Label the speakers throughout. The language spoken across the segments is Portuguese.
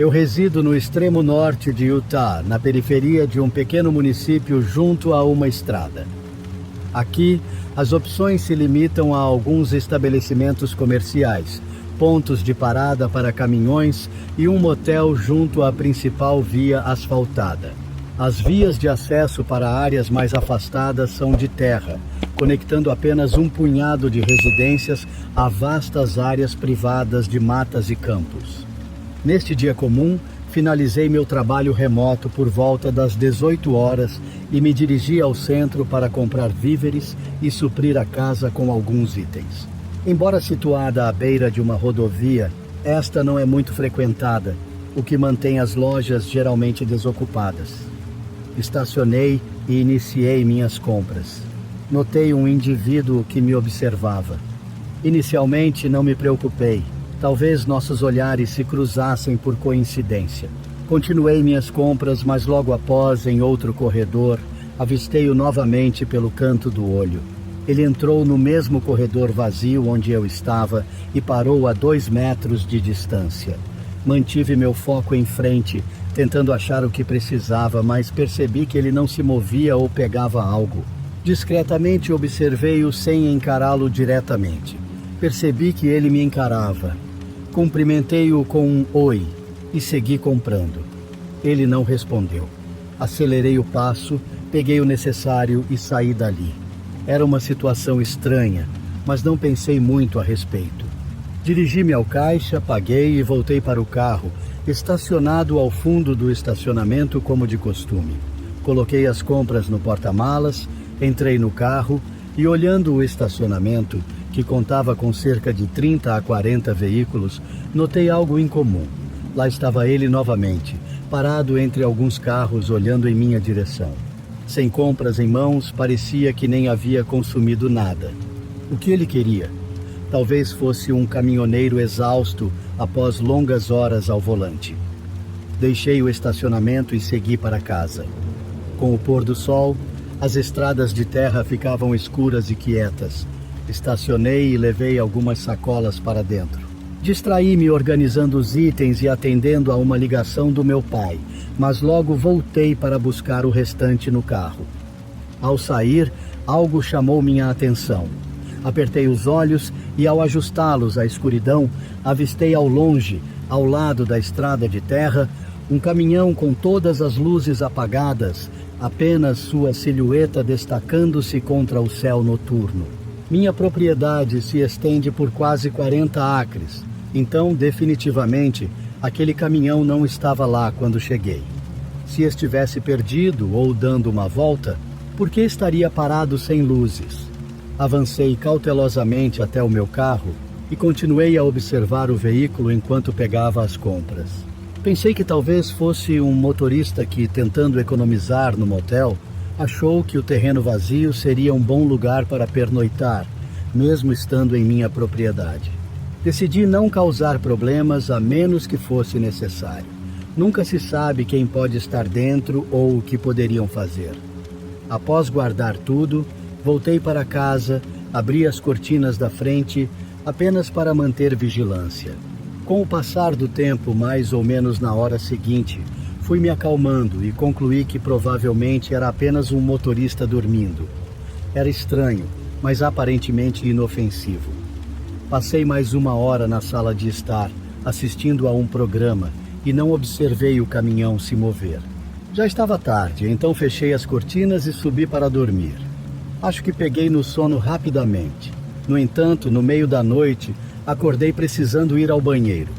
Speaker 1: Eu resido no extremo norte de Utah, na periferia de um pequeno município junto a uma estrada. Aqui, as opções se limitam a alguns estabelecimentos comerciais, pontos de parada para caminhões e um motel junto à principal via asfaltada. As vias de acesso para áreas mais afastadas são de terra, conectando apenas um punhado de residências a vastas áreas privadas de matas e campos. Neste dia comum, finalizei meu trabalho remoto por volta das 18 horas e me dirigi ao centro para comprar víveres e suprir a casa com alguns itens. Embora situada à beira de uma rodovia, esta não é muito frequentada, o que mantém as lojas geralmente desocupadas. Estacionei e iniciei minhas compras. Notei um indivíduo que me observava. Inicialmente não me preocupei. Talvez nossos olhares se cruzassem por coincidência. Continuei minhas compras, mas logo após, em outro corredor, avistei-o novamente pelo canto do olho. Ele entrou no mesmo corredor vazio onde eu estava e parou a 2 metros de distância. Mantive meu foco em frente, tentando achar o que precisava, mas percebi que ele não se movia ou pegava algo. Discretamente observei-o sem encará-lo diretamente. Percebi que ele me encarava. Cumprimentei-o com um oi e segui comprando. Ele não respondeu. Acelerei o passo, peguei o necessário e saí dali. Era uma situação estranha, mas não pensei muito a respeito. Dirigi-me ao caixa, paguei e voltei para o carro, estacionado ao fundo do estacionamento como de costume. Coloquei as compras no porta-malas, entrei no carro e, olhando o estacionamento, que contava com cerca de 30 a 40 veículos, notei algo incomum. Lá estava ele novamente, parado entre alguns carros olhando em minha direção. Sem compras em mãos, parecia que nem havia consumido nada. O que ele queria? Talvez fosse um caminhoneiro exausto após longas horas ao volante. Deixei o estacionamento e segui para casa. Com o pôr do sol, as estradas de terra ficavam escuras e quietas. Estacionei e levei algumas sacolas para dentro. Distraí-me organizando os itens e atendendo a uma ligação do meu pai, mas logo voltei para buscar o restante no carro. Ao sair, algo chamou minha atenção. Apertei os olhos e, ao ajustá-los à escuridão, avistei ao longe, ao lado da estrada de terra, um caminhão com todas as luzes apagadas, apenas sua silhueta destacando-se contra o céu noturno. Minha propriedade se estende por quase 40 acres, então, definitivamente, aquele caminhão não estava lá quando cheguei. Se estivesse perdido ou dando uma volta, por que estaria parado sem luzes? Avancei cautelosamente até o meu carro e continuei a observar o veículo enquanto pegava as compras. Pensei que talvez fosse um motorista que, tentando economizar no motel, achou que o terreno vazio seria um bom lugar para pernoitar, mesmo estando em minha propriedade. Decidi não causar problemas a menos que fosse necessário. Nunca se sabe quem pode estar dentro ou o que poderiam fazer. Após guardar tudo, voltei para casa, abri as cortinas da frente apenas para manter vigilância. Com o passar do tempo, mais ou menos na hora seguinte, fui me acalmando e concluí que provavelmente era apenas um motorista dormindo. Era estranho, mas aparentemente inofensivo. Passei mais 1 hora na sala de estar, assistindo a um programa, e não observei o caminhão se mover. Já estava tarde, então fechei as cortinas e subi para dormir. Acho que peguei no sono rapidamente. No entanto, no meio da noite, acordei precisando ir ao banheiro.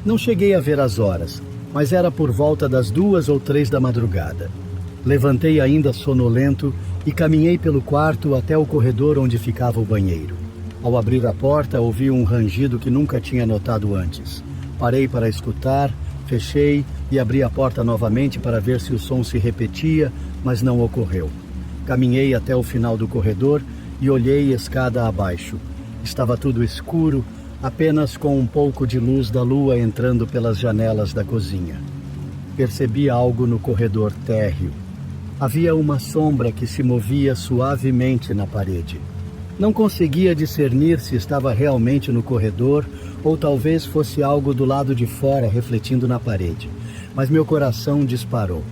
Speaker 1: Não cheguei a ver as horas, mas era por volta das 2 ou 3 da madrugada. Levantei ainda sonolento e caminhei pelo quarto até o corredor onde ficava o banheiro. Ao abrir a porta, ouvi um rangido que nunca tinha notado antes. Parei para escutar, fechei e abri a porta novamente para ver se o som se repetia, mas não ocorreu. Caminhei até o final do corredor e olhei escada abaixo. Estava tudo escuro, apenas com um pouco de luz da lua entrando pelas janelas da cozinha. Percebi algo no corredor térreo. Havia uma sombra que se movia suavemente na parede. Não conseguia discernir se estava realmente no corredor ou talvez fosse algo do lado de fora refletindo na parede, mas meu coração disparou.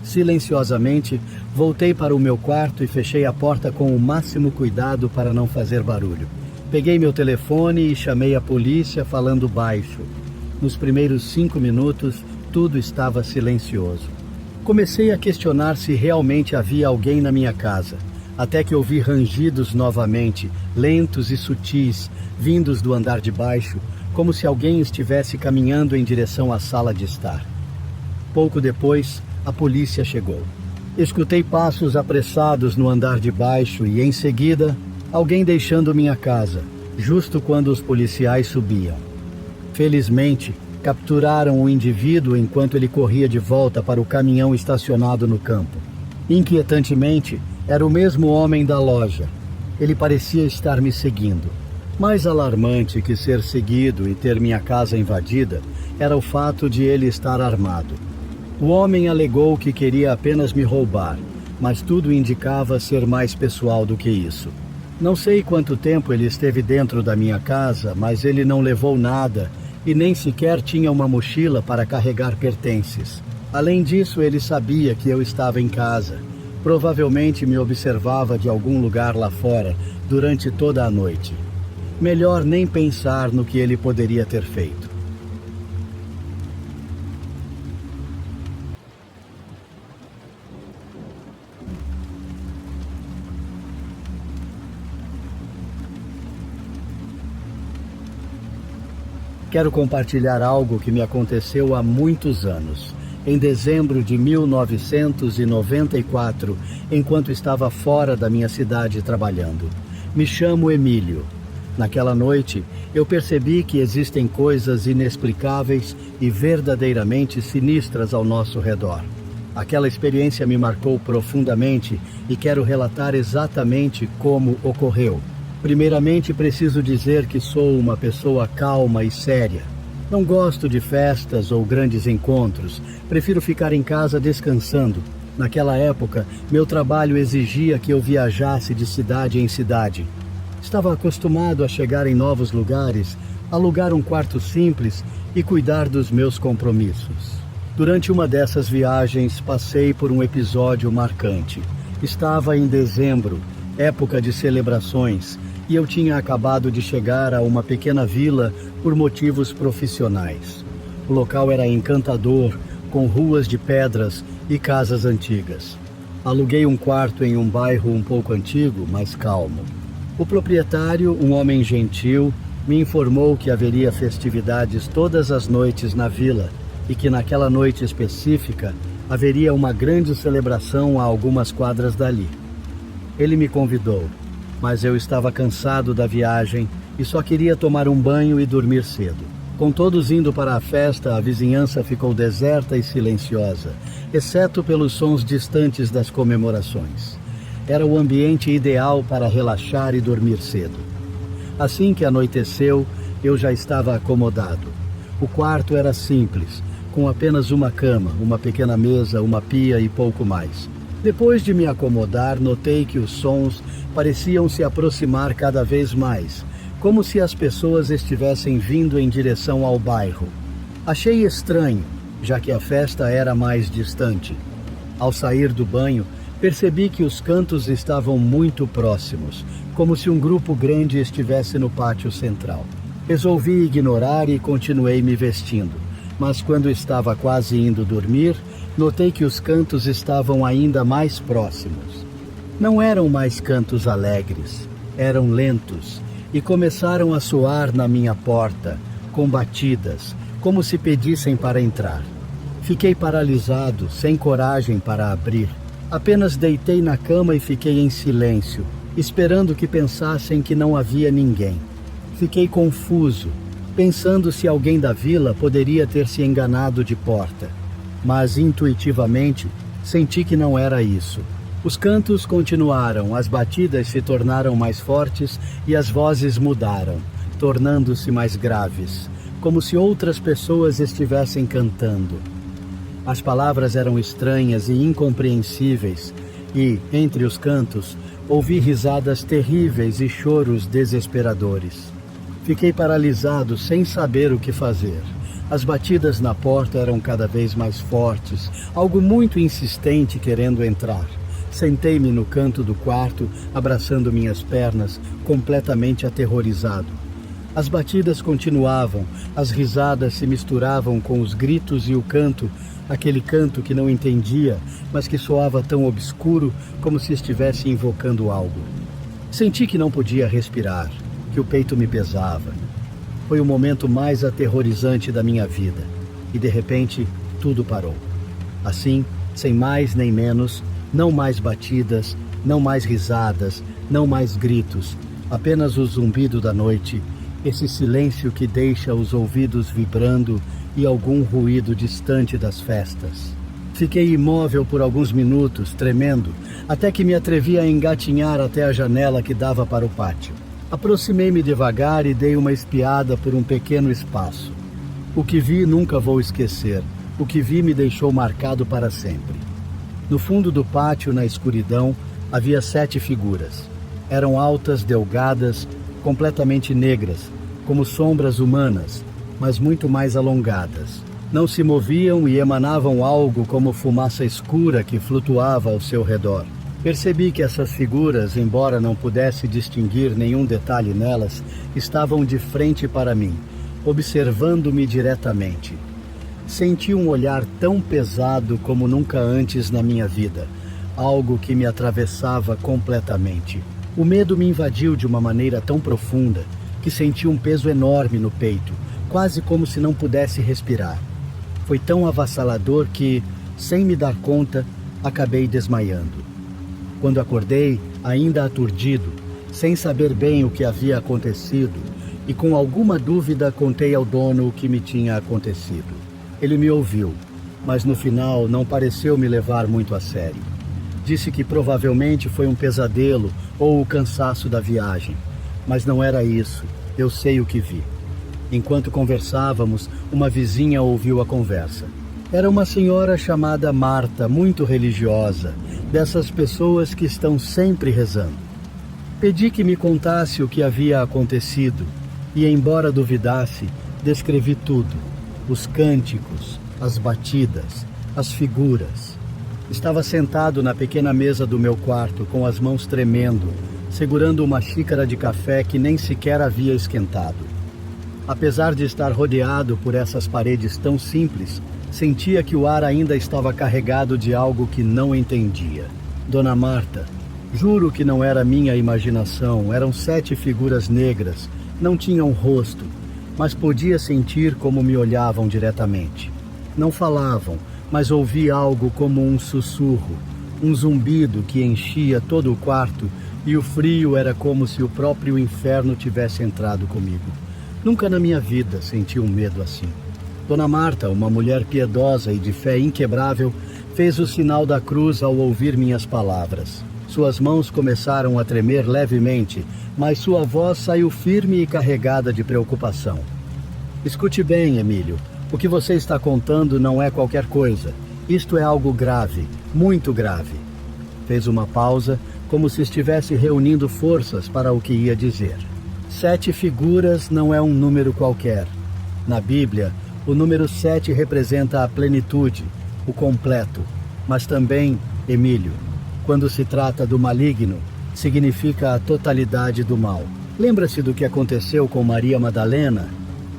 Speaker 1: Silenciosamente, voltei para o meu quarto e fechei a porta com o máximo cuidado para não fazer barulho. Peguei meu telefone e chamei a polícia falando baixo. Nos primeiros 5 minutos, tudo estava silencioso. Comecei a questionar se realmente havia alguém na minha casa, até que ouvi rangidos novamente, lentos e sutis, vindos do andar de baixo, como se alguém estivesse caminhando em direção à sala de estar. Pouco depois, a polícia chegou. Escutei passos apressados no andar de baixo e, em seguida, alguém deixando minha casa, justo quando os policiais subiam. Felizmente, capturaram o indivíduo enquanto ele corria de volta para o caminhão estacionado no campo. Inquietantemente, era o mesmo homem da loja. Ele parecia estar me seguindo. Mais alarmante que ser seguido e ter minha casa invadida era o fato de ele estar armado. O homem alegou que queria apenas me roubar, mas tudo indicava ser mais pessoal do que isso. Não sei quanto tempo ele esteve dentro da minha casa, mas ele não levou nada e nem sequer tinha uma mochila para carregar pertences. Além disso, ele sabia que eu estava em casa. Provavelmente me observava de algum lugar lá fora durante toda a noite. Melhor nem pensar no que ele poderia ter feito. Quero compartilhar algo que me aconteceu há muitos anos. Em dezembro de 1994, enquanto estava fora da minha cidade trabalhando. Me chamo Emílio. Naquela noite, eu percebi que existem coisas inexplicáveis e verdadeiramente sinistras ao nosso redor. Aquela experiência me marcou profundamente e quero relatar exatamente como ocorreu. Primeiramente, preciso dizer que sou uma pessoa calma e séria. Não gosto de festas ou grandes encontros. Prefiro ficar em casa descansando. Naquela época, meu trabalho exigia que eu viajasse de cidade em cidade. Estava acostumado a chegar em novos lugares, alugar um quarto simples e cuidar dos meus compromissos. Durante uma dessas viagens, passei por um episódio marcante. Estava em dezembro, época de celebrações, e eu tinha acabado de chegar a uma pequena vila por motivos profissionais. O local era encantador, com ruas de pedras e casas antigas. Aluguei um quarto em um bairro um pouco antigo, mas calmo. O proprietário, um homem gentil, me informou que haveria festividades todas as noites na vila e que naquela noite específica haveria uma grande celebração a algumas quadras dali. Ele me convidou, mas eu estava cansado da viagem e só queria tomar um banho e dormir cedo. Com todos indo para a festa, a vizinhança ficou deserta e silenciosa, exceto pelos sons distantes das comemorações. Era o ambiente ideal para relaxar e dormir cedo. Assim que anoiteceu, eu já estava acomodado. O quarto era simples, com apenas uma cama, uma pequena mesa, uma pia e pouco mais. Depois de me acomodar, notei que os sons pareciam se aproximar cada vez mais, como se as pessoas estivessem vindo em direção ao bairro. Achei estranho, já que a festa era mais distante. Ao sair do banho, percebi que os cantos estavam muito próximos, como se um grupo grande estivesse no pátio central. Resolvi ignorar e continuei me vestindo, mas quando estava quase indo dormir, notei que os cantos estavam ainda mais próximos. Não eram mais cantos alegres, eram lentos e começaram a soar na minha porta, com batidas, como se pedissem para entrar. Fiquei paralisado, sem coragem para abrir. Apenas deitei na cama e fiquei em silêncio, esperando que pensassem que não havia ninguém. Fiquei confuso, pensando se alguém da vila poderia ter se enganado de porta. Mas intuitivamente senti que não era isso. Os cantos continuaram, as batidas se tornaram mais fortes e as vozes mudaram, tornando-se mais graves, como se outras pessoas estivessem cantando. As palavras eram estranhas e incompreensíveis e, entre os cantos, Ouvi risadas terríveis e choros desesperadores. Fiquei paralisado, sem saber o que fazer. As batidas na porta eram cada vez mais fortes, algo muito insistente querendo entrar. Sentei-me no canto do quarto, abraçando minhas pernas, completamente aterrorizado. As batidas continuavam, as risadas se misturavam com os gritos e o canto, aquele canto que não entendia, mas que soava tão obscuro como se estivesse invocando algo. Senti que não podia respirar, que o peito me pesava. Foi o momento mais aterrorizante da minha vida, e de repente tudo parou. Assim, sem mais nem menos, não mais batidas, não mais risadas, não mais gritos, apenas o zumbido da noite, esse silêncio que deixa os ouvidos vibrando e algum ruído distante das festas. Fiquei imóvel por alguns minutos, tremendo, até que me atrevi a engatinhar até a janela que dava para o pátio. Aproximei-me devagar e dei uma espiada por um pequeno espaço. O que vi nunca vou esquecer. O que vi me deixou marcado para sempre. No fundo do pátio, na escuridão, havia 7 figuras. Eram altas, delgadas, completamente negras, como sombras humanas, mas muito mais alongadas. Não se moviam e emanavam algo como fumaça escura que flutuava ao seu redor. Percebi que essas figuras, embora não pudesse distinguir nenhum detalhe nelas, estavam de frente para mim, observando-me diretamente. Senti um olhar tão pesado como nunca antes na minha vida, algo que me atravessava completamente. O medo me invadiu de uma maneira tão profunda que senti um peso enorme no peito, quase como se não pudesse respirar. Foi tão avassalador que, sem me dar conta, acabei desmaiando. Quando acordei, ainda aturdido, sem saber bem o que havia acontecido, e com alguma dúvida contei ao dono o que me tinha acontecido. Ele me ouviu, mas no final não pareceu me levar muito a sério. Disse que provavelmente foi um pesadelo ou o cansaço da viagem, mas não era isso, eu sei o que vi. Enquanto conversávamos, uma vizinha ouviu a conversa. Era uma senhora chamada Marta, muito religiosa, dessas pessoas que estão sempre rezando. Pedi que me contasse o que havia acontecido e, embora duvidasse, descrevi tudo. Os cânticos, as batidas, as figuras. Estava sentado na pequena mesa do meu quarto, com as mãos tremendo, segurando uma xícara de café que nem sequer havia esquentado. Apesar de estar rodeado por essas paredes tão simples, sentia que o ar ainda estava carregado de algo que não entendia. Dona Marta, juro que não era minha imaginação, eram 7 figuras negras, não tinham rosto, mas podia sentir como me olhavam diretamente. Não falavam, mas ouvi algo como um sussurro, um zumbido que enchia todo o quarto e o frio era como se o próprio inferno tivesse entrado comigo. Nunca na minha vida senti um medo assim. Dona Marta, uma mulher piedosa e de fé inquebrável, fez o sinal da cruz ao ouvir minhas palavras. Suas mãos começaram a tremer levemente, mas sua voz saiu firme e carregada de preocupação. Escute bem, Emílio. O que você está contando não é qualquer coisa. Isto é algo grave, muito grave. Fez uma pausa, como se estivesse reunindo forças para o que ia dizer. 7 figuras não é um número qualquer. Na Bíblia, o número 7 representa a plenitude, o completo. Mas também, Emílio, quando se trata do maligno, significa a totalidade do mal. Lembra-se do que aconteceu com Maria Madalena?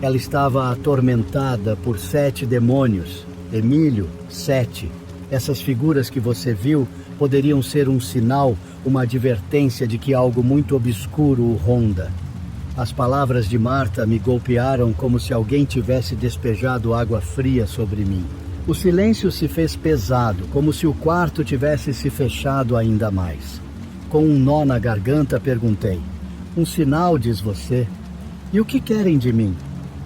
Speaker 1: Ela estava atormentada por 7 demônios. Emílio, 7. Essas figuras que você viu poderiam ser um sinal, uma advertência de que algo muito obscuro o ronda. As palavras de Marta me golpearam como se alguém tivesse despejado água fria sobre mim. O silêncio se fez pesado, como se o quarto tivesse se fechado ainda mais. Com um nó na garganta, perguntei: "Um sinal, diz você? E o que querem de mim?"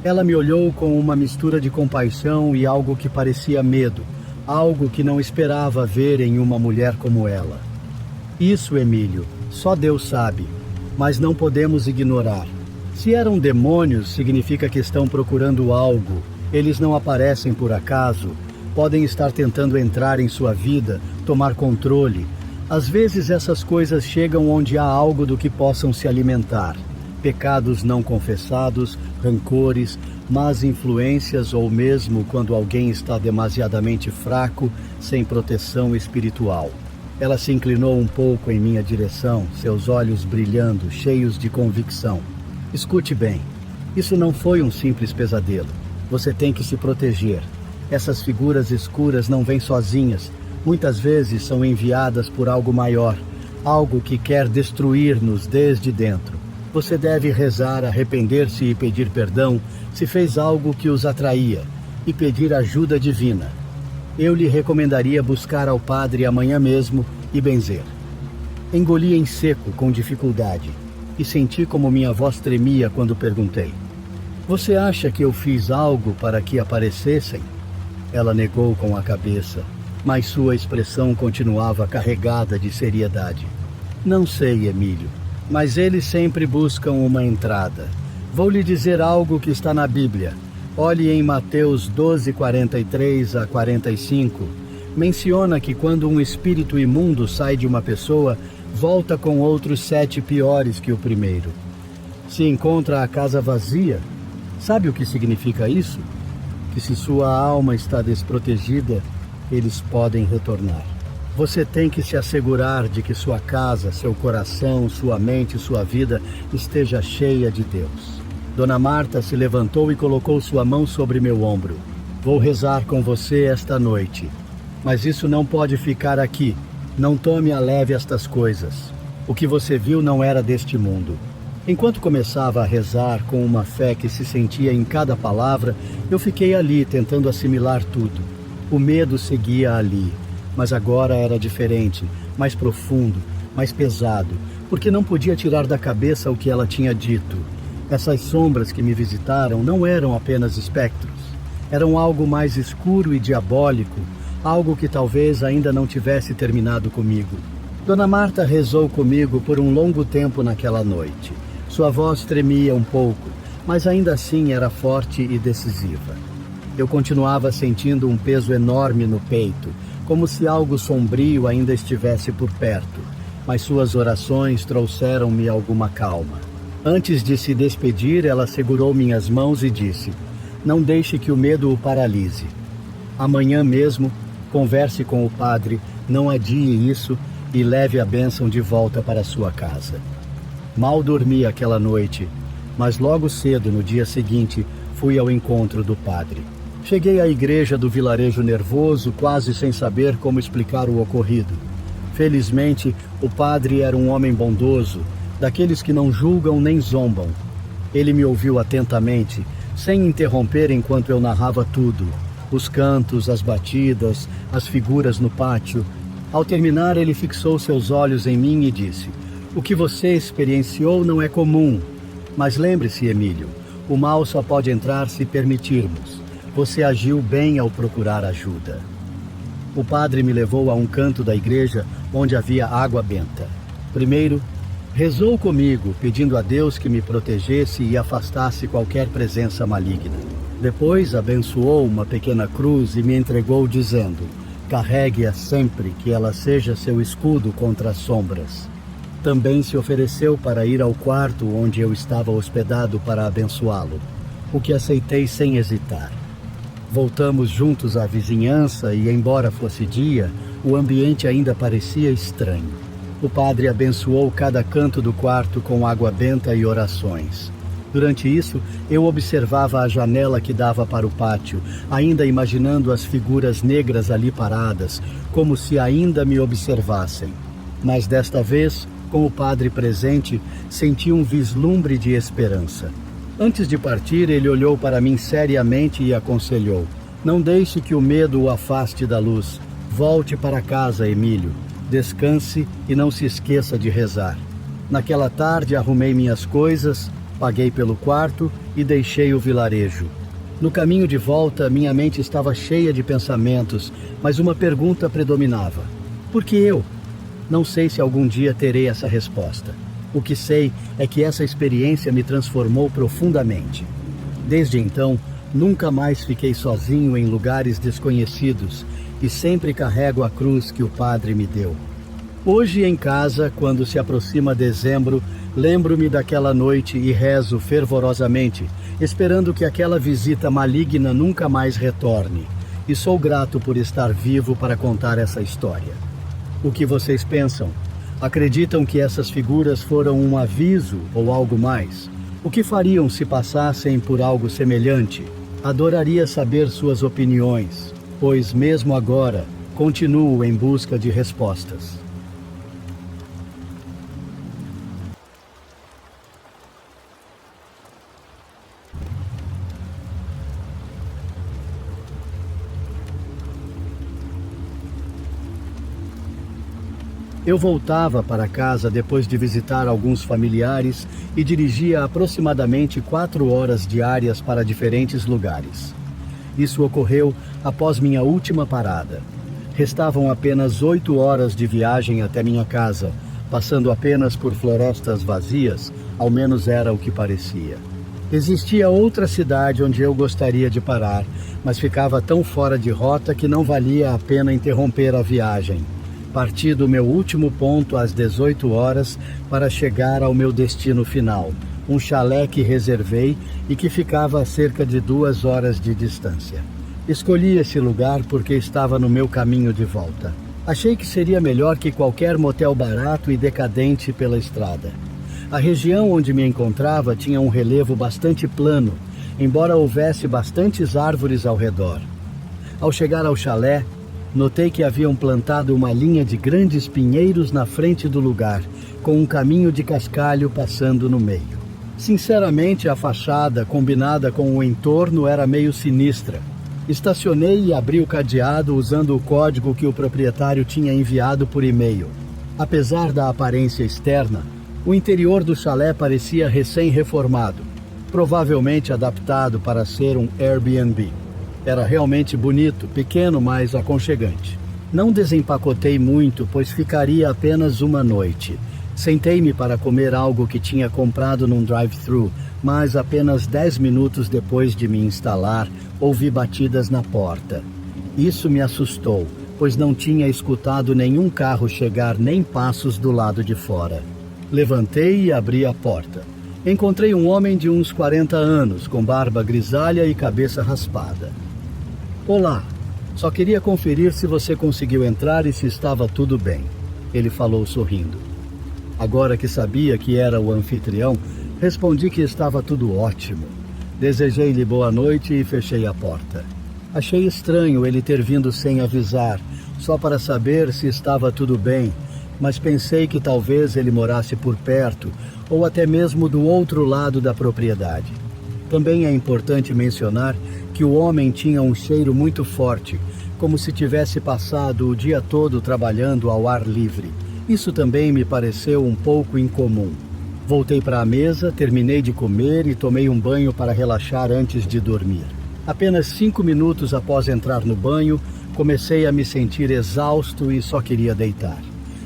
Speaker 1: Ela me olhou com uma mistura de compaixão e algo que parecia medo, algo que não esperava ver em uma mulher como ela. Isso, Emílio, só Deus sabe, mas não podemos ignorar. Se eram demônios, significa que estão procurando algo. Eles não aparecem por acaso. Podem estar tentando entrar em sua vida, tomar controle. Às vezes essas coisas chegam onde há algo do que possam se alimentar. Pecados não confessados, rancores, más influências ou mesmo quando alguém está demasiadamente fraco, sem proteção espiritual. Ela se inclinou um pouco em minha direção, seus olhos brilhando, cheios de convicção. Escute bem, isso não foi um simples pesadelo. Você tem que se proteger. Essas figuras escuras não vêm sozinhas. Muitas vezes são enviadas por algo maior, algo que quer destruir-nos desde dentro. Você deve rezar, arrepender-se e pedir perdão se fez algo que os atraía, e pedir ajuda divina. Eu lhe recomendaria buscar ao padre amanhã mesmo e benzer. Engoli em seco com dificuldade e senti como minha voz tremia quando perguntei: "Você acha que eu fiz algo para que aparecessem?" Ela negou com a cabeça, mas sua expressão continuava carregada de seriedade. "Não sei, Emílio, mas eles sempre buscam uma entrada. Vou lhe dizer algo que está na Bíblia. Olhe em Mateus 12:43 a 45. Menciona que quando um espírito imundo sai de uma pessoa, volta com outros 7 piores que o primeiro. Se encontra a casa vazia, sabe o que significa isso? Que se sua alma está desprotegida, eles podem retornar. Você tem que se assegurar de que sua casa, seu coração, sua mente e sua vida esteja cheia de Deus." Dona Marta se levantou e colocou sua mão sobre meu ombro. "Vou rezar com você esta noite. Mas isso não pode ficar aqui. Não tome a leve estas coisas. O que você viu não era deste mundo." Enquanto começava a rezar com uma fé que se sentia em cada palavra, eu fiquei ali tentando assimilar tudo. O medo seguia ali, mas agora era diferente, mais profundo, mais pesado, porque não podia tirar da cabeça o que ela tinha dito. Essas sombras que me visitaram não eram apenas espectros, eram algo mais escuro e diabólico, algo que talvez ainda não tivesse terminado comigo. Dona Marta rezou comigo por um longo tempo naquela noite. Sua voz tremia um pouco, mas ainda assim era forte e decisiva. Eu continuava sentindo um peso enorme no peito, como se algo sombrio ainda estivesse por perto, mas suas orações trouxeram-me alguma calma. Antes de se despedir, ela segurou minhas mãos e disse: "Não deixe que o medo o paralise. Amanhã mesmo, converse com o padre, não adie isso e leve a bênção de volta para sua casa." Mal dormi aquela noite, mas logo cedo, no dia seguinte, fui ao encontro do padre. Cheguei à igreja do vilarejo nervoso, quase sem saber como explicar o ocorrido. Felizmente, o padre era um homem bondoso, daqueles que não julgam nem zombam. Ele me ouviu atentamente, sem interromper enquanto eu narrava tudo: os cantos, as batidas, as figuras no pátio. Ao terminar, ele fixou seus olhos em mim e disse: "O que você experienciou não é comum, mas lembre-se, Emílio, o mal só pode entrar se permitirmos. Você agiu bem ao procurar ajuda." O padre me levou a um canto da igreja onde havia água benta. Primeiro, rezou comigo, pedindo a Deus que me protegesse e afastasse qualquer presença maligna. Depois, abençoou uma pequena cruz e me entregou, dizendo: "Carregue-a sempre, que ela seja seu escudo contra as sombras." Também se ofereceu para ir ao quarto onde eu estava hospedado para abençoá-lo, o que aceitei sem hesitar. Voltamos juntos à vizinhança e, embora fosse dia, o ambiente ainda parecia estranho. O padre abençoou cada canto do quarto com água benta e orações. Durante isso, eu observava a janela que dava para o pátio, ainda imaginando as figuras negras ali paradas, como se ainda me observassem. Mas desta vez, com o padre presente, senti um vislumbre de esperança. Antes de partir, ele olhou para mim seriamente e aconselhou: "Não deixe que o medo o afaste da luz. Volte para casa, Emílio. Descanse e não se esqueça de rezar." Naquela tarde, arrumei minhas coisas, paguei pelo quarto e deixei o vilarejo. No caminho de volta, minha mente estava cheia de pensamentos, mas uma pergunta predominava: por que eu? Não sei se algum dia terei essa resposta. O que sei é que essa experiência me transformou profundamente. Desde então, nunca mais fiquei sozinho em lugares desconhecidos e sempre carrego a cruz que o padre me deu. Hoje em casa, quando se aproxima dezembro, lembro-me daquela noite e rezo fervorosamente, esperando que aquela visita maligna nunca mais retorne. E sou grato por estar vivo para contar essa história. O que vocês pensam? Acreditam que essas figuras foram um aviso ou algo mais? O que fariam se passassem por algo semelhante? Adoraria saber suas opiniões, pois mesmo agora continuo em busca de respostas. Eu voltava para casa depois de visitar alguns familiares e dirigia aproximadamente 4 horas diárias para diferentes lugares. Isso ocorreu após minha última parada. Restavam apenas 8 horas de viagem até minha casa, passando apenas por florestas vazias, ao menos era o que parecia. Existia outra cidade onde eu gostaria de parar, mas ficava tão fora de rota que não valia a pena interromper a viagem. Parti do meu último ponto às 18 horas para chegar ao meu destino final, um chalé que reservei e que ficava a cerca de 2 horas de distância. Escolhi esse lugar porque estava no meu caminho de volta. Achei que seria melhor que qualquer motel barato e decadente pela estrada. A região onde me encontrava tinha um relevo bastante plano, embora houvesse bastantes árvores ao redor. Ao chegar ao chalé, notei que haviam plantado uma linha de grandes pinheiros na frente do lugar, com um caminho de cascalho passando no meio. Sinceramente, a fachada, combinada com o entorno, era meio sinistra. Estacionei e abri o cadeado usando o código que o proprietário tinha enviado por e-mail. Apesar da aparência externa, o interior do chalé parecia recém-reformado, provavelmente adaptado para ser um Airbnb. Era realmente bonito, pequeno, mas aconchegante. Não desempacotei muito, pois ficaria apenas uma noite. Sentei-me para comer algo que tinha comprado num drive-thru, mas apenas 10 minutos depois de me instalar, ouvi batidas na porta. Isso me assustou, pois não tinha escutado nenhum carro chegar nem passos do lado de fora. Levantei e abri a porta. Encontrei um homem de uns 40 anos, com barba grisalha e cabeça raspada. Olá, só queria conferir se você conseguiu entrar e se estava tudo bem, ele falou sorrindo. Agora que sabia que era o anfitrião, respondi que estava tudo ótimo. Desejei-lhe boa noite e fechei a porta. Achei estranho ele ter vindo sem avisar, só para saber se estava tudo bem, mas pensei que talvez ele morasse por perto ou até mesmo do outro lado da propriedade. Também é importante mencionar que o homem tinha um cheiro muito forte, como se tivesse passado o dia todo trabalhando ao ar livre. Isso também me pareceu um pouco incomum. Voltei para a mesa, terminei de comer e tomei um banho para relaxar antes de dormir. Apenas 5 minutos após entrar no banho, comecei a me sentir exausto e só queria deitar.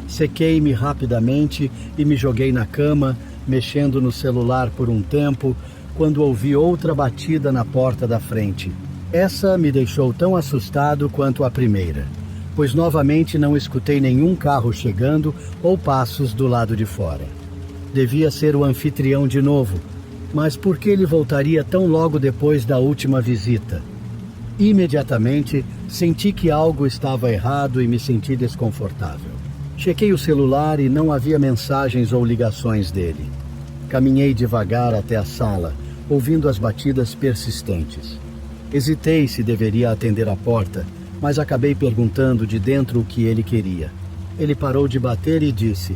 Speaker 1: Sequei-me rapidamente e me joguei na cama, mexendo no celular por um tempo, quando ouvi outra batida na porta da frente. Essa me deixou tão assustado quanto a primeira, pois novamente não escutei nenhum carro chegando ou passos do lado de fora. Devia ser o anfitrião de novo, mas por que ele voltaria tão logo depois da última visita? Imediatamente, senti que algo estava errado e me senti desconfortável. Chequei o celular e não havia mensagens ou ligações dele. Caminhei devagar até a sala, ouvindo as batidas persistentes. Hesitei se deveria atender a porta, mas acabei perguntando de dentro o que ele queria. Ele parou de bater e disse: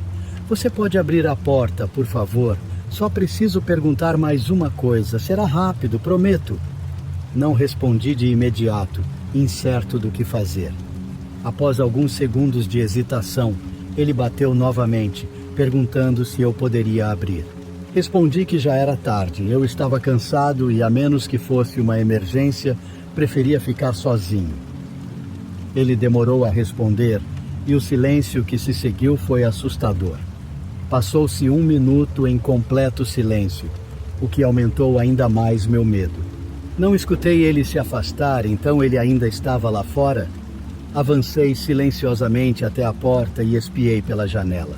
Speaker 1: "Você pode abrir a porta, por favor? Só preciso perguntar mais uma coisa. Será rápido, prometo." Não respondi de imediato, incerto do que fazer. Após alguns segundos de hesitação, ele bateu novamente, perguntando se eu poderia abrir. Respondi que já era tarde, eu estava cansado e, a menos que fosse uma emergência, preferia ficar sozinho. Ele demorou a responder e o silêncio que se seguiu foi assustador. Passou-se 1 minuto em completo silêncio, o que aumentou ainda mais meu medo. Não escutei ele se afastar, então ele ainda estava lá fora? Avancei silenciosamente até a porta e espiei pela janela.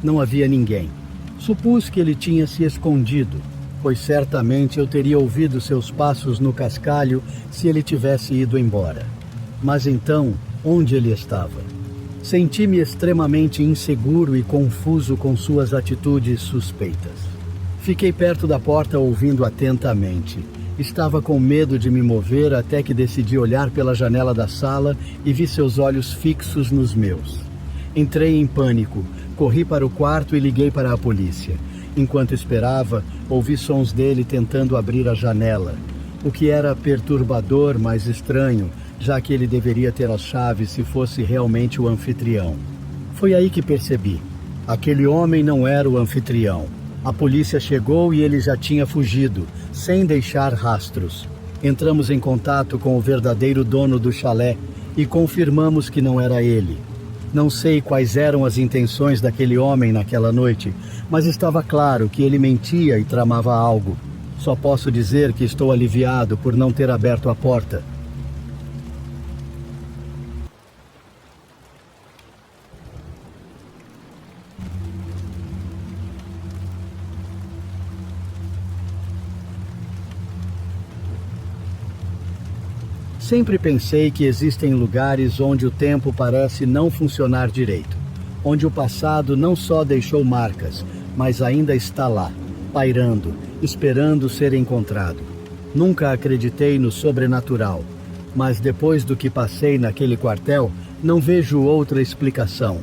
Speaker 1: Não havia ninguém. Supus que ele tinha se escondido, pois certamente eu teria ouvido seus passos no cascalho se ele tivesse ido embora. Mas então, onde ele estava? Senti-me extremamente inseguro e confuso com suas atitudes suspeitas. Fiquei perto da porta ouvindo atentamente. Estava com medo de me mover até que decidi olhar pela janela da sala e vi seus olhos fixos nos meus. Entrei em pânico, corri para o quarto e liguei para a polícia. Enquanto esperava, ouvi sons dele tentando abrir a janela, o que era perturbador, mas estranho, já que ele deveria ter as chaves se fosse realmente o anfitrião. Foi aí que percebi. Aquele homem não era o anfitrião. A polícia chegou e ele já tinha fugido, sem deixar rastros. Entramos em contato com o verdadeiro dono do chalé e confirmamos que não era ele. Não sei quais eram as intenções daquele homem naquela noite, mas estava claro que ele mentia e tramava algo. Só posso dizer que estou aliviado por não ter aberto a porta. Sempre pensei que existem lugares onde o tempo parece não funcionar direito, onde o passado não só deixou marcas, mas ainda está lá, pairando, esperando ser encontrado. Nunca acreditei no sobrenatural, mas depois do que passei naquele quartel, não vejo outra explicação.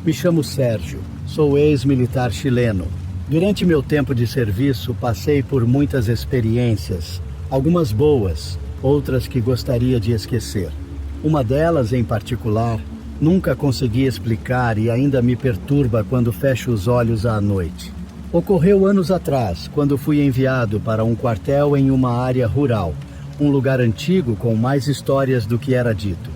Speaker 1: Me chamo Sérgio, sou ex-militar chileno. Durante meu tempo de serviço, passei por muitas experiências, algumas boas, outras que gostaria de esquecer. Uma delas, em particular, nunca consegui explicar e ainda me perturba quando fecho os olhos à noite. Ocorreu anos atrás, quando fui enviado para um quartel em uma área rural, um lugar antigo com mais histórias do que era dito.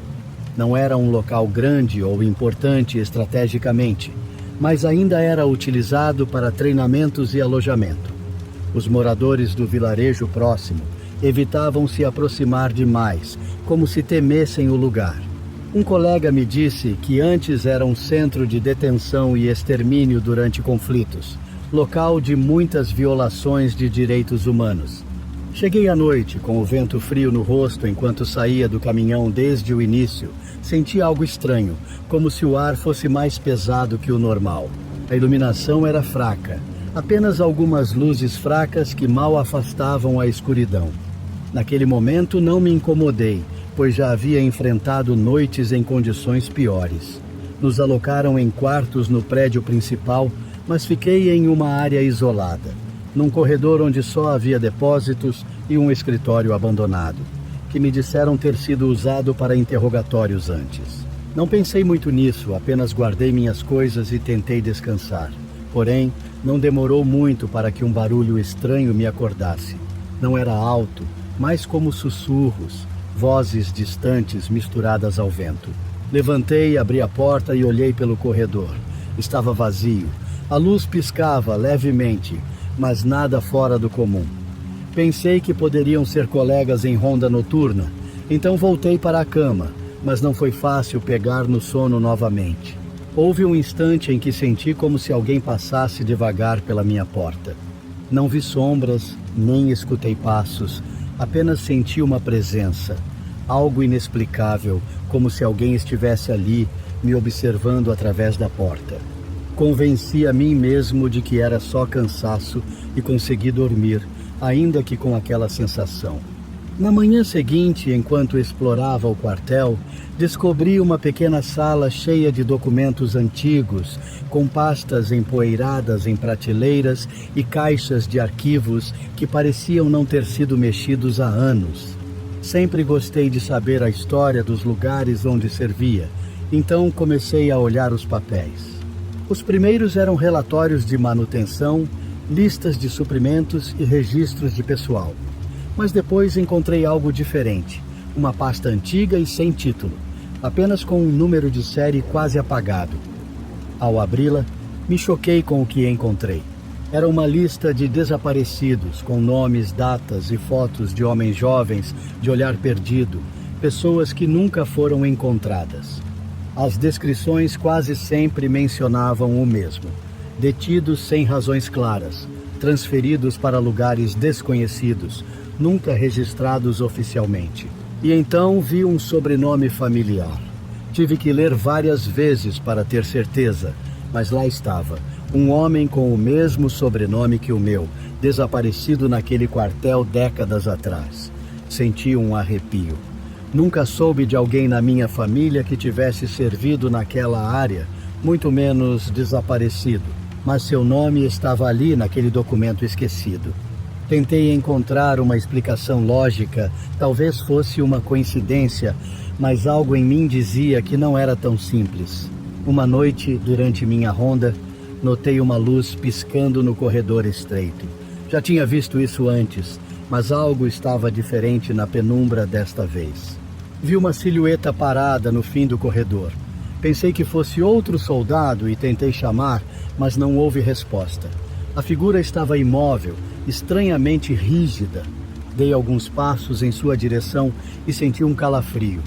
Speaker 1: Não era um local grande ou importante estrategicamente, mas ainda era utilizado para treinamentos e alojamento. Os moradores do vilarejo próximo evitavam se aproximar demais, como se temessem o lugar. Um colega me disse que antes era um centro de detenção e extermínio durante conflitos, local de muitas violações de direitos humanos. Cheguei à noite com o vento frio no rosto enquanto saía do caminhão desde o início. Senti algo estranho, como se o ar fosse mais pesado que o normal. A iluminação era fraca, apenas algumas luzes fracas que mal afastavam a escuridão. Naquele momento não me incomodei, pois já havia enfrentado noites em condições piores. Nos alocaram em quartos no prédio principal, mas fiquei em uma área isolada, num corredor onde só havia depósitos e um escritório abandonado, que me disseram ter sido usado para interrogatórios antes. Não pensei muito nisso, apenas guardei minhas coisas e tentei descansar. Porém, não demorou muito para que um barulho estranho me acordasse. Não era alto, mas como sussurros, vozes distantes misturadas ao vento. Levantei, abri a porta e olhei pelo corredor. Estava vazio. A luz piscava levemente, mas nada fora do comum. Pensei que poderiam ser colegas em ronda noturna, então voltei para a cama, mas não foi fácil pegar no sono novamente. Houve um instante em que senti como se alguém passasse devagar pela minha porta. Não vi sombras, nem escutei passos, apenas senti uma presença, algo inexplicável, como se alguém estivesse ali, me observando através da porta. Convenci a mim mesmo de que era só cansaço e consegui dormir, ainda que com aquela sensação. Na manhã seguinte, enquanto explorava o quartel, descobri uma pequena sala cheia de documentos antigos, com pastas empoeiradas em prateleiras e caixas de arquivos que pareciam não ter sido mexidos há anos. Sempre gostei de saber a história dos lugares onde servia, então comecei a olhar os papéis. Os primeiros eram relatórios de manutenção, listas de suprimentos e registros de pessoal. Mas depois encontrei algo diferente, uma pasta antiga e sem título, apenas com um número de série quase apagado. Ao abri-la, me choquei com o que encontrei. Era uma lista de desaparecidos, com nomes, datas e fotos de homens jovens de olhar perdido, pessoas que nunca foram encontradas. As descrições quase sempre mencionavam o mesmo: detidos sem razões claras, transferidos para lugares desconhecidos, nunca registrados oficialmente. E então vi um sobrenome familiar. Tive que ler várias vezes para ter certeza, mas lá estava, um homem com o mesmo sobrenome que o meu, desaparecido naquele quartel décadas atrás. Senti um arrepio. Nunca soube de alguém na minha família que tivesse servido naquela área, muito menos desaparecido, mas seu nome estava ali naquele documento esquecido. Tentei encontrar uma explicação lógica, talvez fosse uma coincidência, mas algo em mim dizia que não era tão simples. Uma noite, durante minha ronda, notei uma luz piscando no corredor estreito. Já tinha visto isso antes, mas algo estava diferente na penumbra desta vez. Vi uma silhueta parada no fim do corredor. Pensei que fosse outro soldado e tentei chamar, mas não houve resposta. A figura estava imóvel, estranhamente rígida. Dei alguns passos em sua direção e senti um calafrio.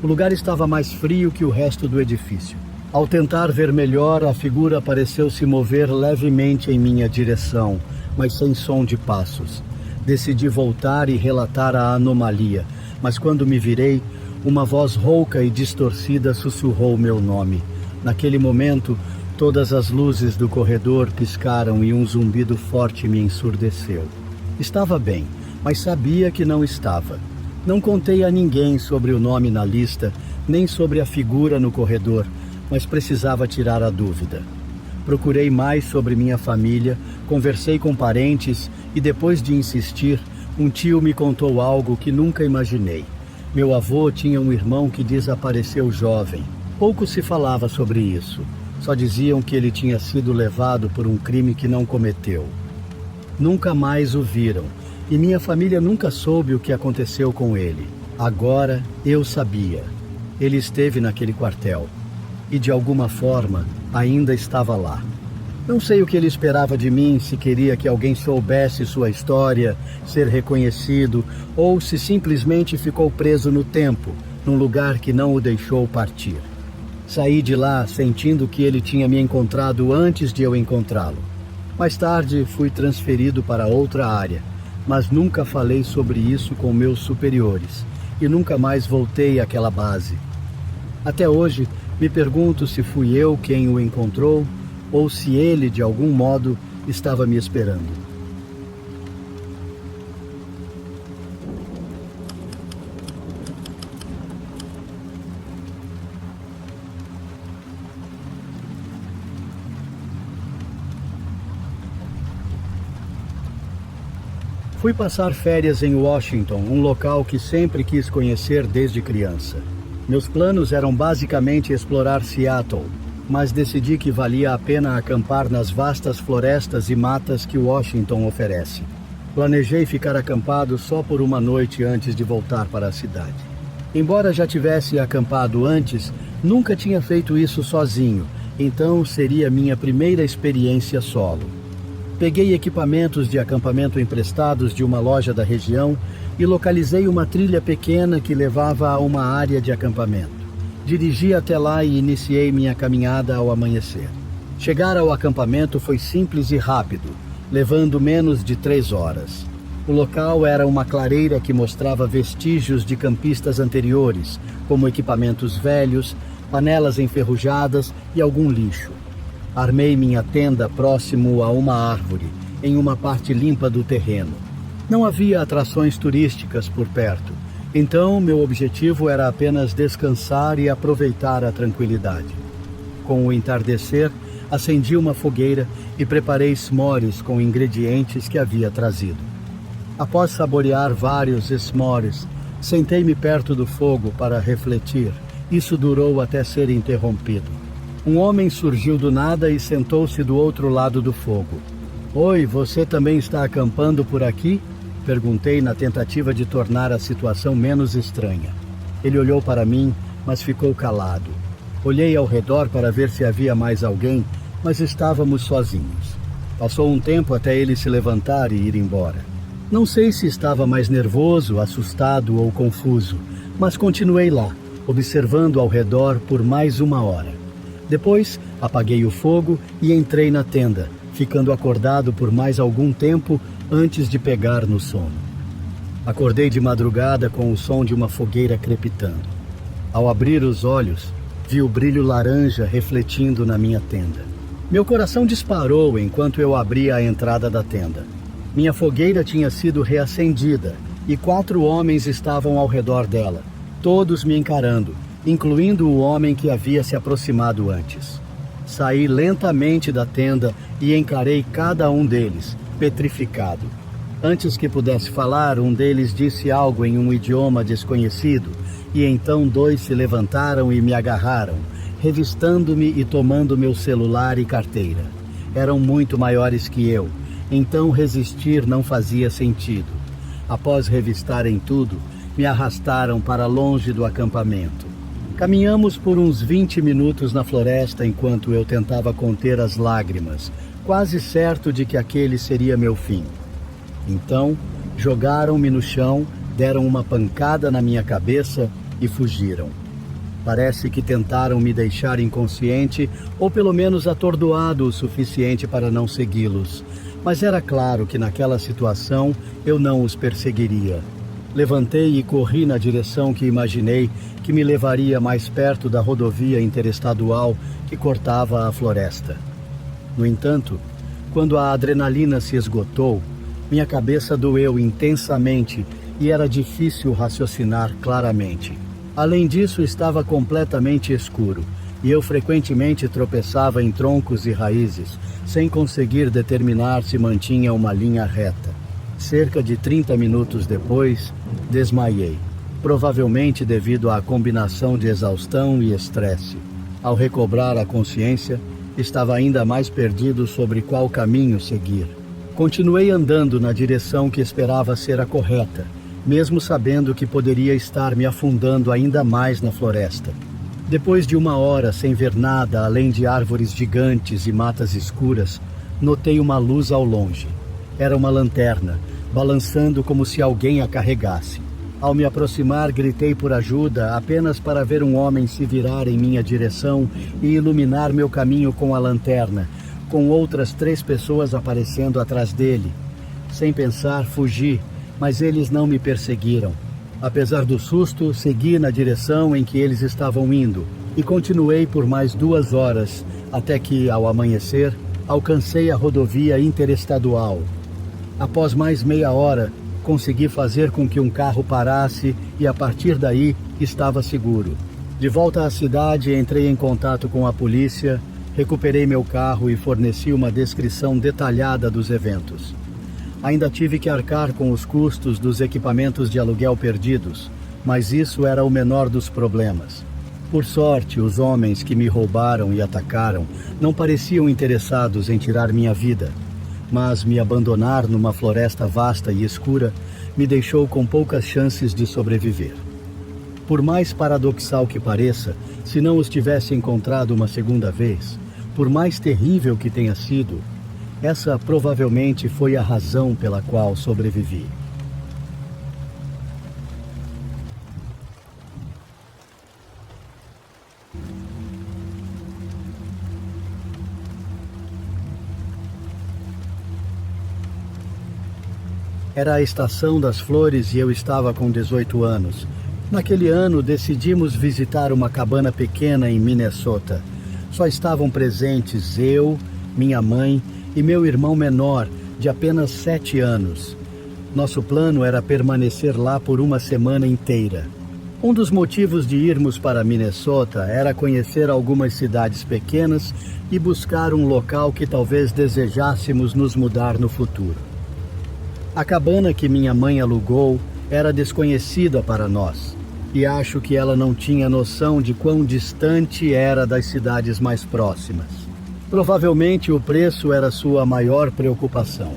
Speaker 1: O lugar estava mais frio que o resto do edifício. Ao tentar ver melhor, a figura pareceu se mover levemente em minha direção, mas sem som de passos. Decidi voltar e relatar a anomalia, mas quando me virei, uma voz rouca e distorcida sussurrou meu nome. Naquele momento, todas as luzes do corredor piscaram e um zumbido forte me ensurdeceu. Estava bem, mas sabia que não estava. Não contei a ninguém sobre o nome na lista, nem sobre a figura no corredor, mas precisava tirar a dúvida. Procurei mais sobre minha família, conversei com parentes e, depois de insistir, um tio me contou algo que nunca imaginei. Meu avô tinha um irmão que desapareceu jovem. Pouco se falava sobre isso. Só diziam que ele tinha sido levado por um crime que não cometeu. Nunca mais o viram, e minha família nunca soube o que aconteceu com ele. Agora eu sabia. Ele esteve naquele quartel. E de alguma forma ainda estava lá. Não sei o que ele esperava de mim, se queria que alguém soubesse sua história, ser reconhecido, ou se simplesmente ficou preso no tempo, num lugar que não o deixou partir. Saí de lá sentindo que ele tinha me encontrado antes de eu encontrá-lo. Mais tarde fui transferido para outra área, mas nunca falei sobre isso com meus superiores e nunca mais voltei àquela base. Até hoje, me pergunto se fui eu quem o encontrou ou se ele, de algum modo, estava me esperando. Fui passar férias em Washington, um local que sempre quis conhecer desde criança. Meus planos eram basicamente explorar Seattle, mas decidi que valia a pena acampar nas vastas florestas e matas que Washington oferece. Planejei ficar acampado só por uma noite antes de voltar para a cidade. Embora já tivesse acampado antes, nunca tinha feito isso sozinho, então seria minha primeira experiência solo. Peguei equipamentos de acampamento emprestados de uma loja da região e localizei uma trilha pequena que levava a uma área de acampamento. Dirigi até lá e iniciei minha caminhada ao amanhecer. Chegar ao acampamento foi simples e rápido, levando menos de 3 horas. O local era uma clareira que mostrava vestígios de campistas anteriores, como equipamentos velhos, panelas enferrujadas e algum lixo. Armei minha tenda próximo a uma árvore, em uma parte limpa do terreno. Não havia atrações turísticas por perto, então meu objetivo era apenas descansar e aproveitar a tranquilidade. Com o entardecer, acendi uma fogueira e preparei s'mores com ingredientes que havia trazido. Após saborear vários s'mores, sentei-me perto do fogo para refletir. Isso durou até ser interrompido. Um homem surgiu do nada e sentou-se do outro lado do fogo. "Oi, você também está acampando por aqui?" Perguntei na tentativa de tornar a situação menos estranha. Ele olhou para mim, mas ficou calado. Olhei ao redor para ver se havia mais alguém, mas estávamos sozinhos. Passou um tempo até ele se levantar e ir embora. Não sei se estava mais nervoso, assustado ou confuso, Mas continuei lá, observando ao redor por mais 1 hora. Depois, apaguei o fogo e entrei na tenda, ficando acordado por mais algum tempo antes de pegar no sono. Acordei de madrugada com o som de uma fogueira crepitando. Ao abrir os olhos, vi o brilho laranja refletindo na minha tenda. Meu coração disparou enquanto eu abria a entrada da tenda. Minha fogueira tinha sido reacendida e 4 homens estavam ao redor dela, todos me encarando, incluindo o homem que havia se aproximado antes. Saí lentamente da tenda e encarei cada um deles, petrificado. Antes que pudesse falar, um deles disse algo em um idioma desconhecido, e então 2 se levantaram e me agarraram, revistando-me e tomando meu celular e carteira. Eram muito maiores que eu, então resistir não fazia sentido. Após revistarem tudo, me arrastaram para longe do acampamento. Caminhamos por uns 20 minutos na floresta enquanto eu tentava conter as lágrimas, quase certo de que aquele seria meu fim. Então, jogaram-me no chão, deram uma pancada na minha cabeça e fugiram. Parece que tentaram me deixar inconsciente ou pelo menos atordoado o suficiente para não segui-los, mas era claro que naquela situação eu não os perseguiria. Levantei e corri na direção que imaginei que me levaria mais perto da rodovia interestadual que cortava a floresta. No entanto, quando a adrenalina se esgotou, minha cabeça doeu intensamente e era difícil raciocinar claramente. Além disso, estava completamente escuro e eu frequentemente tropeçava em troncos e raízes, sem conseguir determinar se mantinha uma linha reta. Cerca de 30 minutos depois, desmaiei, provavelmente devido à combinação de exaustão e estresse. Ao recobrar a consciência, estava ainda mais perdido sobre qual caminho seguir. Continuei andando na direção que esperava ser a correta, mesmo sabendo que poderia estar me afundando ainda mais na floresta. Depois de 1 hora sem ver nada além de árvores gigantes e matas escuras, notei uma luz ao longe. Era uma lanterna, balançando como se alguém a carregasse. Ao me aproximar, gritei por ajuda apenas para ver um homem se virar em minha direção e iluminar meu caminho com a lanterna, com outras 3 pessoas aparecendo atrás dele. Sem pensar, fugi, mas eles não me perseguiram. Apesar do susto, segui na direção em que eles estavam indo e continuei por mais 2 horas, até que, ao amanhecer, alcancei a rodovia interestadual. Após mais meia hora, consegui fazer com que um carro parasse e, a partir daí, estava seguro. De volta à cidade, entrei em contato com a polícia, recuperei meu carro e forneci uma descrição detalhada dos eventos. Ainda tive que arcar com os custos dos equipamentos de aluguel perdidos, mas isso era o menor dos problemas. Por sorte, os homens que me roubaram e atacaram não pareciam interessados em tirar minha vida, mas me abandonar numa floresta vasta e escura me deixou com poucas chances de sobreviver. Por mais paradoxal que pareça, se não os tivesse encontrado uma segunda vez, por mais terrível que tenha sido, essa provavelmente foi a razão pela qual sobrevivi. Era a estação das flores e eu estava com 18 anos. Naquele ano, decidimos visitar uma cabana pequena em Minnesota. Só estavam presentes eu, minha mãe e meu irmão menor, de apenas 7 anos. Nosso plano era permanecer lá por uma semana inteira. Um dos motivos de irmos para Minnesota era conhecer algumas cidades pequenas e buscar um local que talvez desejássemos nos mudar no futuro. A cabana que minha mãe alugou era desconhecida para nós, e acho que ela não tinha noção de quão distante era das cidades mais próximas. Provavelmente o preço era sua maior preocupação.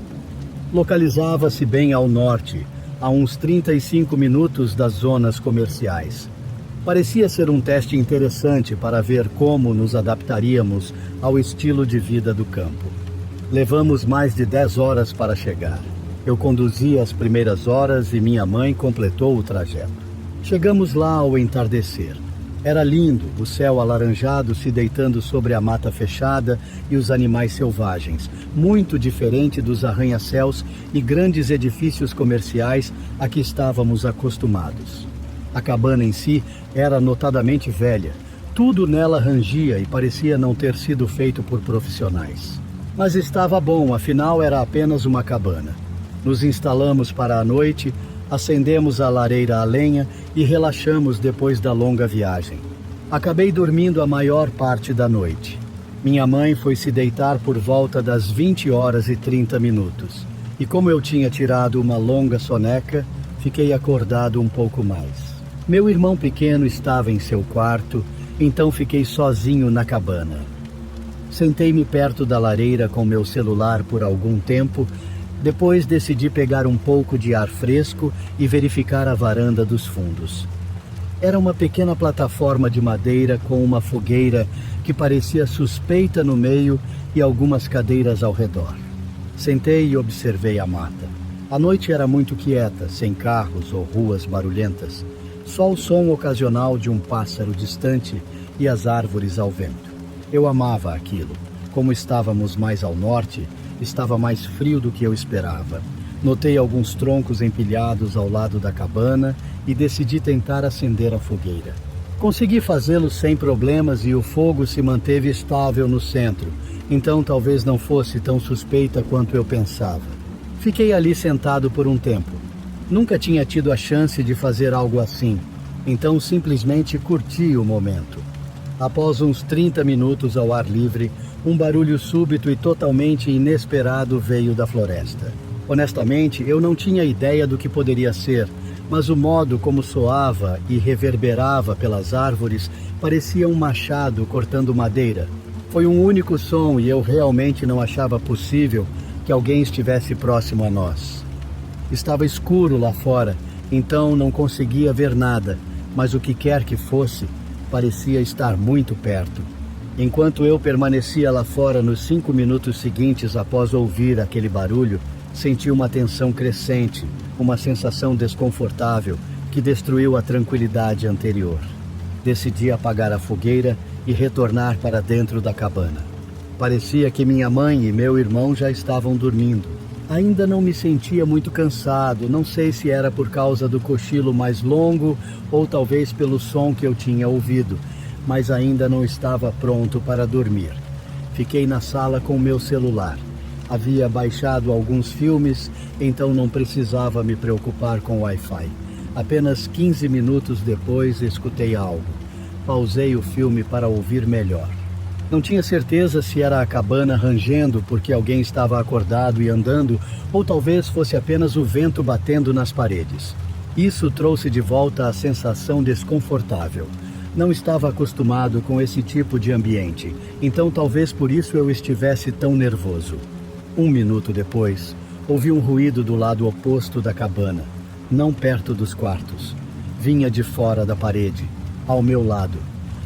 Speaker 1: Localizava-se bem ao norte, a uns 35 minutos das zonas comerciais. Parecia ser um teste interessante para ver como nos adaptaríamos ao estilo de vida do campo. Levamos mais de 10 horas para chegar. Eu conduzi as primeiras horas e minha mãe completou o trajeto. Chegamos lá ao entardecer. Era lindo, o céu alaranjado se deitando sobre a mata fechada e os animais selvagens, muito diferente dos arranha-céus e grandes edifícios comerciais a que estávamos acostumados. A cabana em si era notadamente velha. Tudo nela rangia e parecia não ter sido feito por profissionais. Mas estava bom, afinal era apenas uma cabana. Nos instalamos para a noite, acendemos a lareira a lenha e relaxamos depois da longa viagem. Acabei dormindo a maior parte da noite. Minha mãe foi se deitar por volta das 20h30. E como eu tinha tirado uma longa soneca, fiquei acordado um pouco mais. Meu irmão pequeno estava em seu quarto, então fiquei sozinho na cabana. Sentei-me perto da lareira com meu celular por algum tempo. Depois decidi pegar um pouco de ar fresco e verificar a varanda dos fundos. Era uma pequena plataforma de madeira com uma fogueira que parecia suspeita no meio e algumas cadeiras ao redor. Sentei e observei a mata. A noite era muito quieta, sem carros ou ruas barulhentas. Só o som ocasional de um pássaro distante e as árvores ao vento. Eu amava aquilo. Como estávamos mais ao norte, estava mais frio do que eu esperava. Notei alguns troncos empilhados ao lado da cabana e decidi tentar acender a fogueira. Consegui fazê-lo sem problemas e o fogo se manteve estável no centro, então talvez não fosse tão suspeita quanto eu pensava. Fiquei ali sentado por um tempo. Nunca tinha tido a chance de fazer algo assim, então simplesmente curti o momento. Após uns 30 minutos ao ar livre, um barulho súbito e totalmente inesperado veio da floresta. Honestamente, eu não tinha ideia do que poderia ser, mas o modo como soava e reverberava pelas árvores parecia um machado cortando madeira. Foi um único som e eu realmente não achava possível que alguém estivesse próximo a nós. Estava escuro lá fora, então não conseguia ver nada, mas o que quer que fosse, parecia estar muito perto. Enquanto eu permanecia lá fora nos 5 minutos seguintes após ouvir aquele barulho, senti uma tensão crescente, uma sensação desconfortável que destruiu a tranquilidade anterior. Decidi apagar a fogueira e retornar para dentro da cabana. Parecia que minha mãe e meu irmão já estavam dormindo. Ainda não me sentia muito cansado, não sei se era por causa do cochilo mais longo ou talvez pelo som que eu tinha ouvido, mas ainda não estava pronto para dormir. Fiquei na sala com meu celular. Havia baixado alguns filmes, então não precisava me preocupar com o Wi-Fi. Apenas 15 minutos depois escutei algo. Pausei o filme para ouvir melhor. Não tinha certeza se era a cabana rangendo porque alguém estava acordado e andando, ou talvez fosse apenas o vento batendo nas paredes. Isso trouxe de volta a sensação desconfortável. Não estava acostumado com esse tipo de ambiente, então talvez por isso eu estivesse tão nervoso. 1 minuto depois, ouvi um ruído do lado oposto da cabana, não perto dos quartos. Vinha de fora da parede, ao meu lado.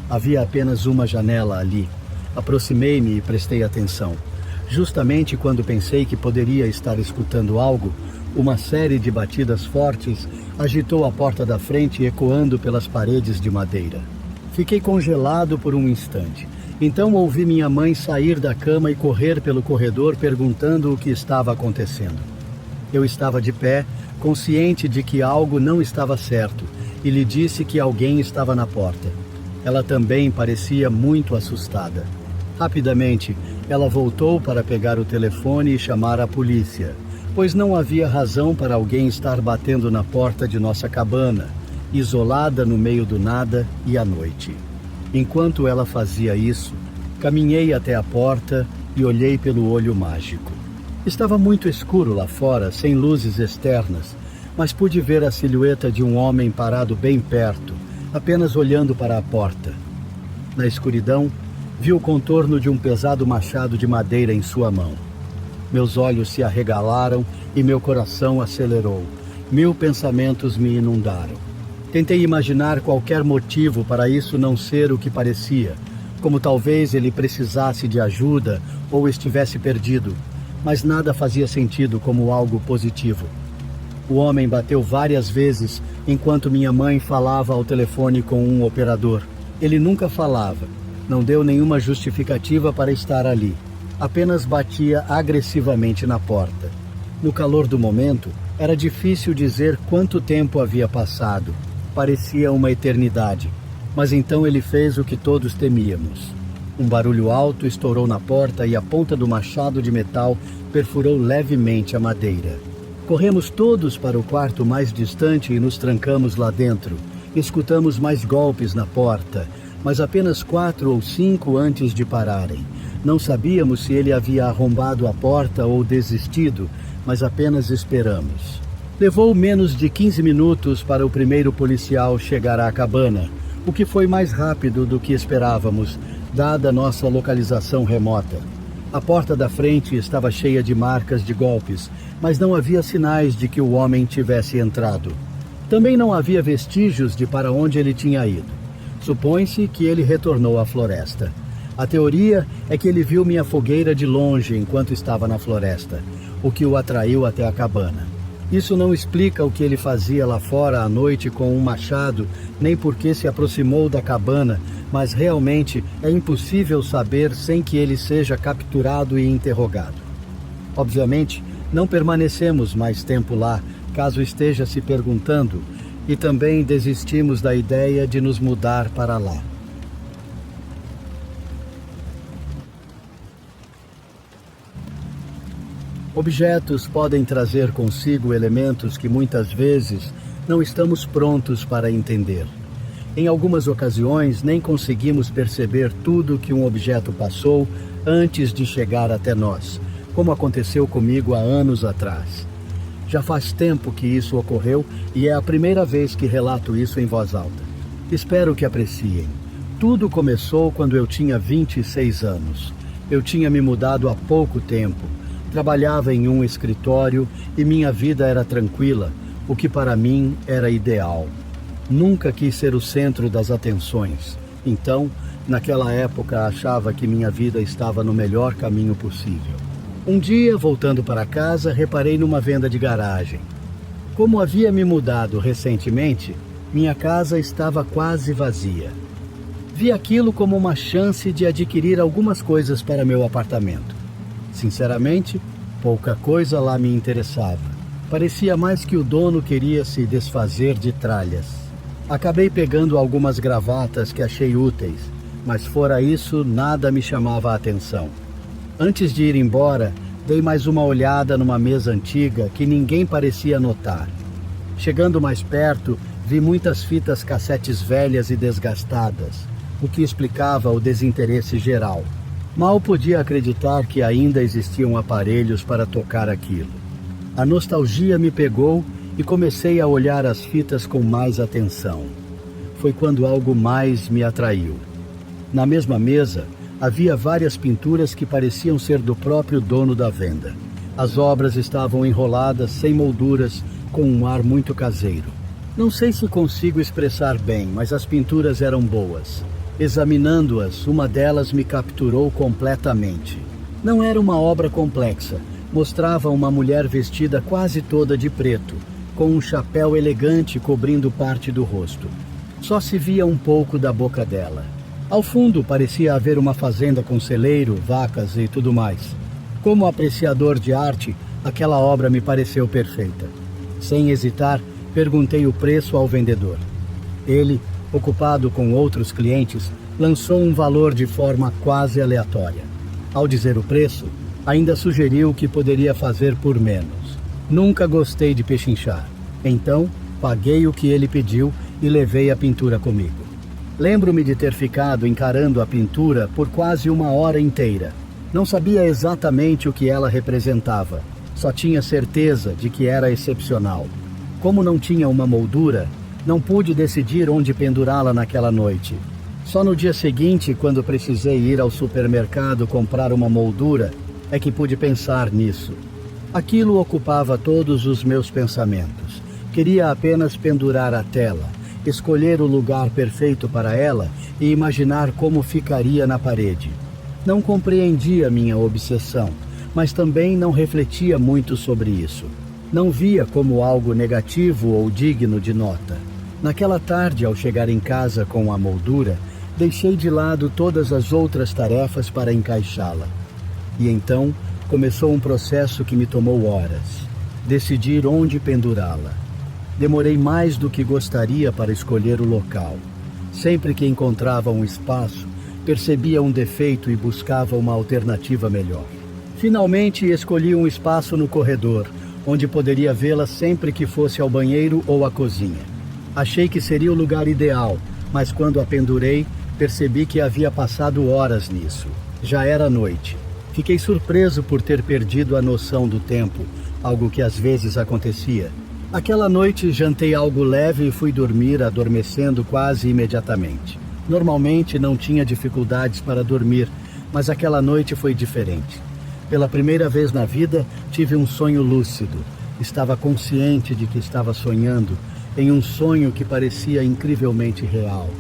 Speaker 1: Havia apenas uma janela ali. Aproximei-me e prestei atenção. Justamente quando pensei que poderia estar escutando algo, uma série de batidas fortes agitou a porta da frente, ecoando pelas paredes de madeira. Fiquei congelado por um instante. Então ouvi minha mãe sair da cama e correr pelo corredor perguntando o que estava acontecendo. Eu estava de pé, consciente de que algo não estava certo, e lhe disse que alguém estava na porta. Ela também parecia muito assustada. Rapidamente, ela voltou para pegar o telefone e chamar a polícia, pois não havia razão para alguém estar batendo na porta de nossa cabana, isolada no meio do nada e à noite. Enquanto ela fazia isso, caminhei até a porta e olhei pelo olho mágico. Estava muito escuro lá fora, sem luzes externas, mas pude ver a silhueta de um homem parado bem perto, apenas olhando para a porta. Na escuridão, vi o contorno de um pesado machado de madeira em sua mão. Meus olhos se arregalaram e meu coração acelerou. 1000 pensamentos me inundaram. Tentei imaginar qualquer motivo para isso não ser o que parecia, como talvez ele precisasse de ajuda ou estivesse perdido, mas nada fazia sentido como algo positivo. O homem bateu várias vezes enquanto minha mãe falava ao telefone com um operador. Ele nunca falava, não deu nenhuma justificativa para estar ali. Apenas batia agressivamente na porta. No calor do momento, era difícil dizer quanto tempo havia passado. Parecia uma eternidade. Mas então ele fez o que todos temíamos. Um barulho alto estourou na porta e a ponta do machado de metal perfurou levemente a madeira. Corremos todos para o quarto mais distante e nos trancamos lá dentro. Escutamos mais golpes na porta, mas apenas 4 ou 5 antes de pararem. Não sabíamos se ele havia arrombado a porta ou desistido, mas apenas esperamos. Levou menos de 15 minutos para o primeiro policial chegar à cabana, o que foi mais rápido do que esperávamos, dada nossa localização remota. A porta da frente estava cheia de marcas de golpes, mas não havia sinais de que o homem tivesse entrado. Também não havia vestígios de para onde ele tinha ido. Supõe-se que ele retornou à floresta. A teoria é que ele viu minha fogueira de longe enquanto estava na floresta, o que o atraiu até a cabana. Isso não explica o que ele fazia lá fora à noite com um machado, nem por que se aproximou da cabana, mas realmente é impossível saber sem que ele seja capturado e interrogado. Obviamente, não permanecemos mais tempo lá, caso esteja se perguntando, e também desistimos da ideia de nos mudar para lá. Objetos podem trazer consigo elementos que muitas vezes não estamos prontos para entender. Em algumas ocasiões, nem conseguimos perceber tudo que um objeto passou antes de chegar até nós, como aconteceu comigo há anos atrás. Já faz tempo que isso ocorreu e é a primeira vez que relato isso em voz alta. Espero que apreciem. Tudo começou quando eu tinha 26 anos. Eu tinha me mudado há pouco tempo. Trabalhava em um escritório e minha vida era tranquila, o que para mim era ideal. Nunca quis ser o centro das atenções. Então, naquela época, achava que minha vida estava no melhor caminho possível. Um dia, voltando para casa, reparei numa venda de garagem. Como havia me mudado recentemente, minha casa estava quase vazia. Vi aquilo como uma chance de adquirir algumas coisas para meu apartamento. Sinceramente, pouca coisa lá me interessava. Parecia mais que o dono queria se desfazer de tralhas. Acabei pegando algumas gravatas que achei úteis, mas fora isso, nada me chamava a atenção. Antes de ir embora, dei mais uma olhada numa mesa antiga que ninguém parecia notar. Chegando mais perto, vi muitas fitas cassetes velhas e desgastadas, o que explicava o desinteresse geral. Mal podia acreditar que ainda existiam aparelhos para tocar aquilo. A nostalgia me pegou e comecei a olhar as fitas com mais atenção. Foi quando algo mais me atraiu. Na mesma mesa, havia várias pinturas que pareciam ser do próprio dono da venda. As obras estavam enroladas, sem molduras, com um ar muito caseiro. Não sei se consigo expressar bem, mas as pinturas eram boas. Examinando-as, uma delas me capturou completamente. Não era uma obra complexa. Mostrava uma mulher vestida quase toda de preto, com um chapéu elegante cobrindo parte do rosto. Só se via um pouco da boca dela. Ao fundo parecia haver uma fazenda com celeiro, vacas e tudo mais. Como apreciador de arte, aquela obra me pareceu perfeita. Sem hesitar, perguntei o preço ao vendedor. Ele, ocupado com outros clientes, lançou um valor de forma quase aleatória. Ao dizer o preço, ainda sugeriu que poderia fazer por menos. Nunca gostei de pechinchar. Então, paguei o que ele pediu e levei a pintura comigo. Lembro-me de ter ficado encarando a pintura por quase 1 hora inteira. Não sabia exatamente o que ela representava, só tinha certeza de que era excepcional. Como não tinha uma moldura, não pude decidir onde pendurá-la naquela noite. Só no dia seguinte, quando precisei ir ao supermercado comprar uma moldura, é que pude pensar nisso. Aquilo ocupava todos os meus pensamentos. Queria apenas pendurar a tela, escolher o lugar perfeito para ela e imaginar como ficaria na parede. Não compreendia minha obsessão, mas também não refletia muito sobre isso. Não via como algo negativo ou digno de nota. Naquela tarde, ao chegar em casa com a moldura, deixei de lado todas as outras tarefas para encaixá-la. E então começou um processo que me tomou horas. Decidir onde pendurá-la. Demorei mais do que gostaria para escolher o local. Sempre que encontrava um espaço, percebia um defeito e buscava uma alternativa melhor. Finalmente escolhi um espaço no corredor, onde poderia vê-la sempre que fosse ao banheiro ou à cozinha. Achei que seria o lugar ideal, mas quando a pendurei, percebi que havia passado horas nisso. Já era noite. Fiquei surpreso por ter perdido a noção do tempo, algo que às vezes acontecia. Aquela noite jantei algo leve e fui dormir, adormecendo quase imediatamente. Normalmente não tinha dificuldades para dormir, mas aquela noite foi diferente. Pela primeira vez na vida, tive um sonho lúcido. Estava consciente de que estava sonhando, em um sonho que parecia incrivelmente real.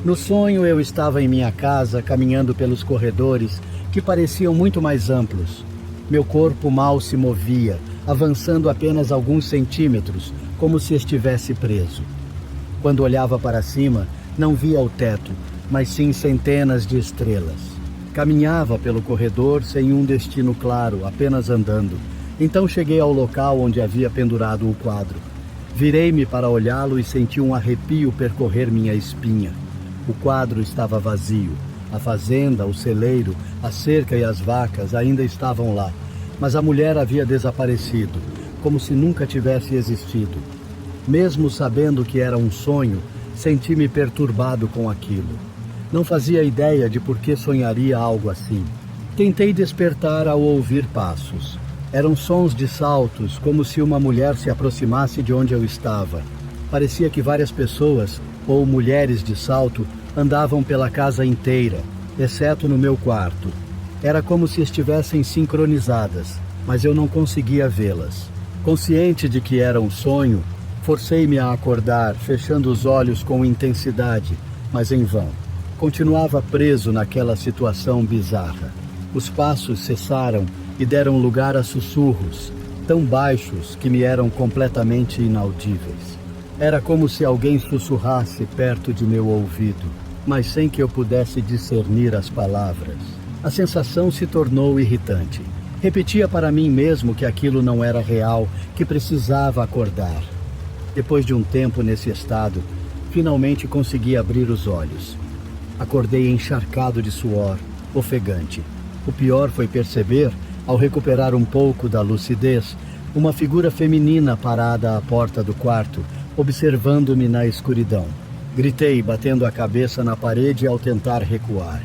Speaker 1: No sonho, eu estava em minha casa, caminhando pelos corredores, que pareciam muito mais amplos. Meu corpo mal se movia, avançando apenas alguns centímetros, como se estivesse preso. Quando olhava para cima, não via o teto, mas sim centenas de estrelas. Caminhava pelo corredor sem um destino claro, apenas andando. Então cheguei ao local onde havia pendurado o quadro. Virei-me para olhá-lo e senti um arrepio percorrer minha espinha. O quadro estava vazio. A fazenda, o celeiro, a cerca e as vacas ainda estavam lá, mas a mulher havia desaparecido, como se nunca tivesse existido. Mesmo sabendo que era um sonho, senti-me perturbado com aquilo. Não fazia ideia de por que sonharia algo assim. Tentei despertar ao ouvir passos. Eram sons de saltos, como se uma mulher se aproximasse de onde eu estava. Parecia que várias pessoas, ou mulheres de salto, andavam pela casa inteira, exceto no meu quarto. Era como se estivessem sincronizadas, mas eu não conseguia vê-las. Consciente de que era um sonho, forcei-me a acordar, fechando os olhos com intensidade, mas em vão. Continuava preso naquela situação bizarra. Os passos cessaram e deram lugar a sussurros, tão baixos que me eram completamente inaudíveis. Era como se alguém sussurrasse perto de meu ouvido, mas sem que eu pudesse discernir as palavras. A sensação se tornou irritante. Repetia para mim mesmo que aquilo não era real, que precisava acordar. Depois de um tempo nesse estado, finalmente consegui abrir os olhos. Acordei encharcado de suor, ofegante. O pior foi perceber, ao recuperar um pouco da lucidez, uma figura feminina parada à porta do quarto, observando-me na escuridão. Gritei, batendo a cabeça na parede ao tentar recuar.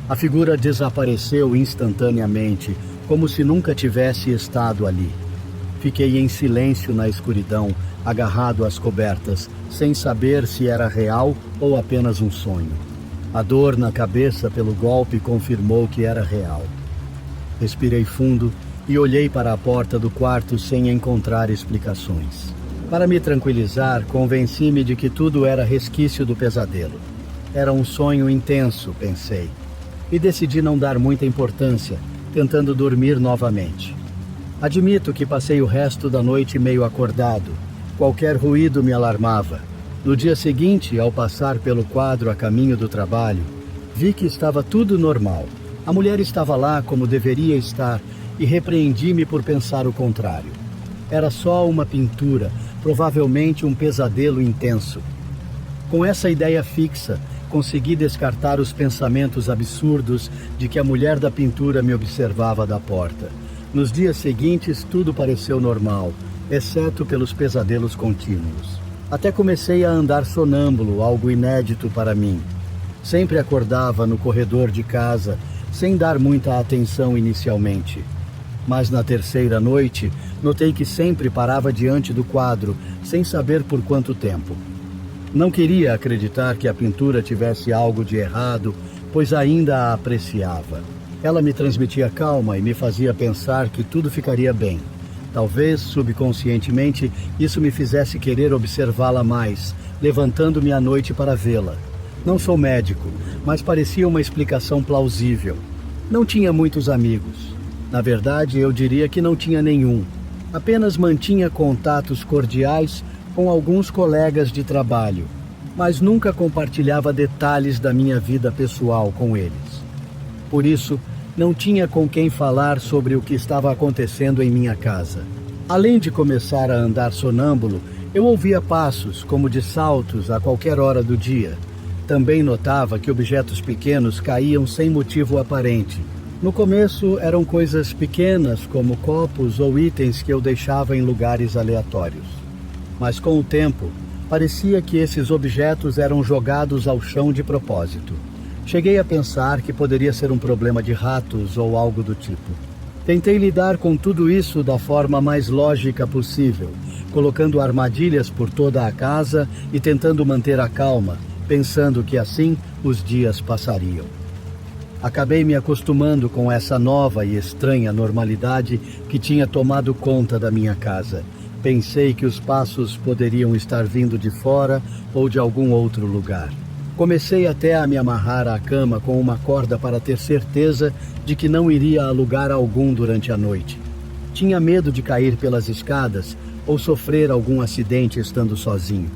Speaker 1: A figura desapareceu instantaneamente, como se nunca tivesse estado ali. Fiquei em silêncio na escuridão, agarrado às cobertas, sem saber se era real ou apenas um sonho. A dor na cabeça pelo golpe confirmou que era real. Respirei fundo e olhei para a porta do quarto sem encontrar explicações. Para me tranquilizar, convenci-me de que tudo era resquício do pesadelo. Era um sonho intenso, pensei, e decidi não dar muita importância, tentando dormir novamente. Admito que passei o resto da noite meio acordado. Qualquer ruído me alarmava. No dia seguinte, ao passar pelo quadro a caminho do trabalho, vi que estava tudo normal. A mulher estava lá como deveria estar e repreendi-me por pensar o contrário. Era só uma pintura, provavelmente um pesadelo intenso. Com essa ideia fixa, consegui descartar os pensamentos absurdos de que a mulher da pintura me observava da porta. Nos dias seguintes, tudo pareceu normal, exceto pelos pesadelos contínuos. Até comecei a andar sonâmbulo, algo inédito para mim. Sempre acordava no corredor de casa, sem dar muita atenção inicialmente. Mas na terceira noite, notei que sempre parava diante do quadro, sem saber por quanto tempo. Não queria acreditar que a pintura tivesse algo de errado, pois ainda a apreciava. Ela me transmitia calma e me fazia pensar que tudo ficaria bem. Talvez, subconscientemente, isso me fizesse querer observá-la mais, levantando-me à noite para vê-la. Não sou médico, mas parecia uma explicação plausível. Não tinha muitos amigos. Na verdade, eu diria que não tinha nenhum. Apenas mantinha contatos cordiais com alguns colegas de trabalho, mas nunca compartilhava detalhes da minha vida pessoal com eles. Por isso, não tinha com quem falar sobre o que estava acontecendo em minha casa. Além de começar a andar sonâmbulo, eu ouvia passos, como de saltos, a qualquer hora do dia. Também notava que objetos pequenos caíam sem motivo aparente. No começo eram coisas pequenas, como copos ou itens que eu deixava em lugares aleatórios. Mas com o tempo, parecia que esses objetos eram jogados ao chão de propósito. Cheguei a pensar que poderia ser um problema de ratos ou algo do tipo. Tentei lidar com tudo isso da forma mais lógica possível, colocando armadilhas por toda a casa e tentando manter a calma, pensando que assim os dias passariam. Acabei me acostumando com essa nova e estranha normalidade que tinha tomado conta da minha casa. Pensei que os passos poderiam estar vindo de fora ou de algum outro lugar. Comecei até a me amarrar à cama com uma corda para ter certeza de que não iria a lugar algum durante a noite. Tinha medo de cair pelas escadas ou sofrer algum acidente estando sozinho.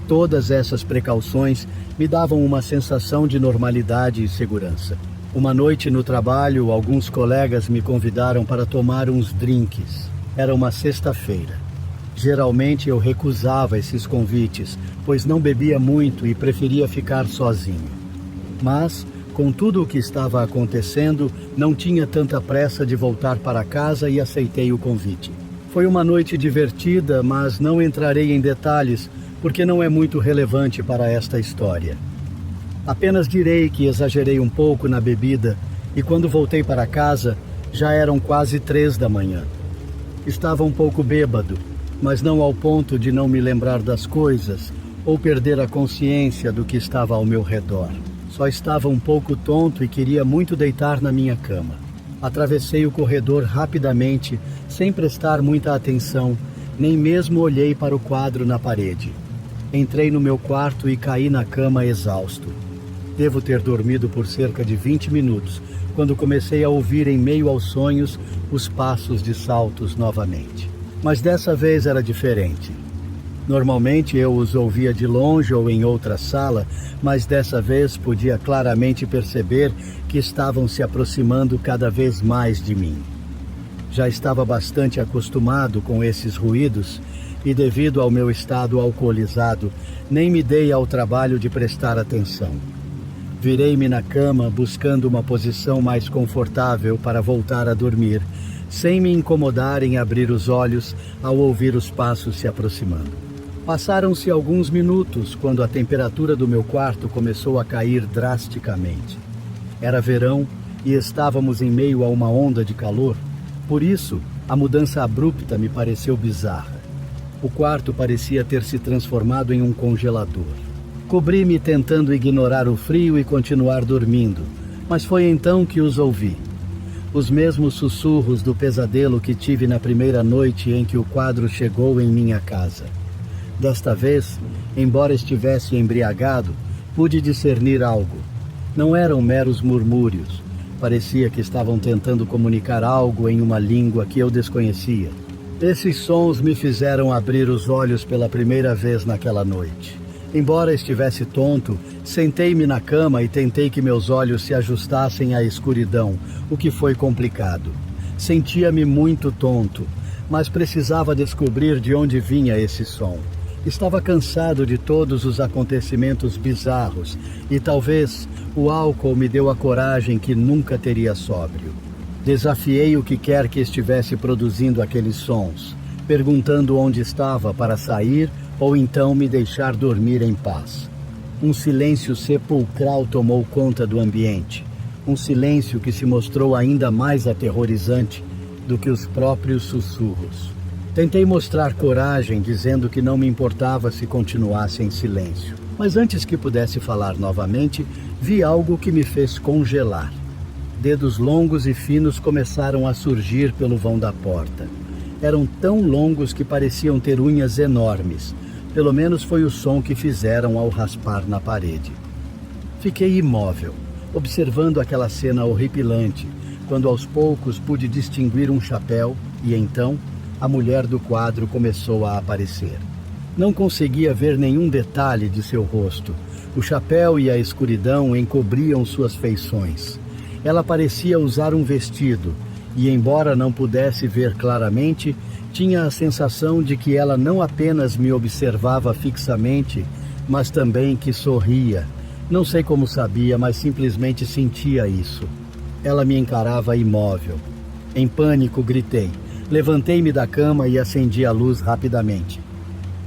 Speaker 1: Todas essas precauções me davam uma sensação de normalidade e segurança. Uma noite no trabalho, alguns colegas me convidaram para tomar uns drinks. Era uma sexta-feira. Geralmente eu recusava esses convites, pois não bebia muito e preferia ficar sozinho. Mas, com tudo o que estava acontecendo, não tinha tanta pressa de voltar para casa e aceitei o convite. Foi uma noite divertida, mas não entrarei em detalhes, porque não é muito relevante para esta história. Apenas direi que exagerei um pouco na bebida e quando voltei para casa, já eram quase 3 da manhã. Estava um pouco bêbado, mas não ao ponto de não me lembrar das coisas ou perder a consciência do que estava ao meu redor. Só estava um pouco tonto e queria muito deitar na minha cama. Atravessei o corredor rapidamente, sem prestar muita atenção, nem mesmo olhei para o quadro na parede. Entrei no meu quarto e caí na cama exausto. Devo ter dormido por cerca de 20 minutos, quando comecei a ouvir em meio aos sonhos os passos de saltos novamente. Mas dessa vez era diferente. Normalmente eu os ouvia de longe ou em outra sala, mas dessa vez podia claramente perceber que estavam se aproximando cada vez mais de mim. Já estava bastante acostumado com esses ruídos e, devido ao meu estado alcoolizado, nem me dei ao trabalho de prestar atenção. Virei-me na cama buscando uma posição mais confortável para voltar a dormir, sem me incomodar em abrir os olhos ao ouvir os passos se aproximando. Passaram-se alguns minutos quando a temperatura do meu quarto começou a cair drasticamente. Era verão e estávamos em meio a uma onda de calor, por isso a mudança abrupta me pareceu bizarra. O quarto parecia ter se transformado em um congelador. Cobri-me tentando ignorar o frio e continuar dormindo, mas foi então que os ouvi. Os mesmos sussurros do pesadelo que tive na primeira noite em que o quadro chegou em minha casa. Desta vez, embora estivesse embriagado, pude discernir algo. Não eram meros murmúrios. Parecia que estavam tentando comunicar algo em uma língua que eu desconhecia. Esses sons me fizeram abrir os olhos pela primeira vez naquela noite. Embora estivesse tonto, sentei-me na cama e tentei que meus olhos se ajustassem à escuridão, o que foi complicado. Sentia-me muito tonto, mas precisava descobrir de onde vinha esse som. Estava cansado de todos os acontecimentos bizarros e talvez o álcool me deu a coragem que nunca teria sóbrio. Desafiei o que quer que estivesse produzindo aqueles sons, perguntando onde estava para sair ou então me deixar dormir em paz. Um silêncio sepulcral tomou conta do ambiente, um silêncio que se mostrou ainda mais aterrorizante do que os próprios sussurros. Tentei mostrar coragem, dizendo que não me importava se continuasse em silêncio. Mas antes que pudesse falar novamente, vi algo que me fez congelar. Dedos longos e finos começaram a surgir pelo vão da porta. Eram tão longos que pareciam ter unhas enormes. Pelo menos foi o som que fizeram ao raspar na parede. Fiquei imóvel, observando aquela cena horripilante, quando aos poucos pude distinguir um chapéu e então a mulher do quadro começou a aparecer. Não conseguia ver nenhum detalhe de seu rosto. O chapéu e a escuridão encobriam suas feições. Ela parecia usar um vestido, e embora não pudesse ver claramente, tinha a sensação de que ela não apenas me observava fixamente, mas também que sorria. Não sei como sabia, mas simplesmente sentia isso. Ela me encarava imóvel. Em pânico, gritei. Levantei-me da cama e acendi a luz rapidamente.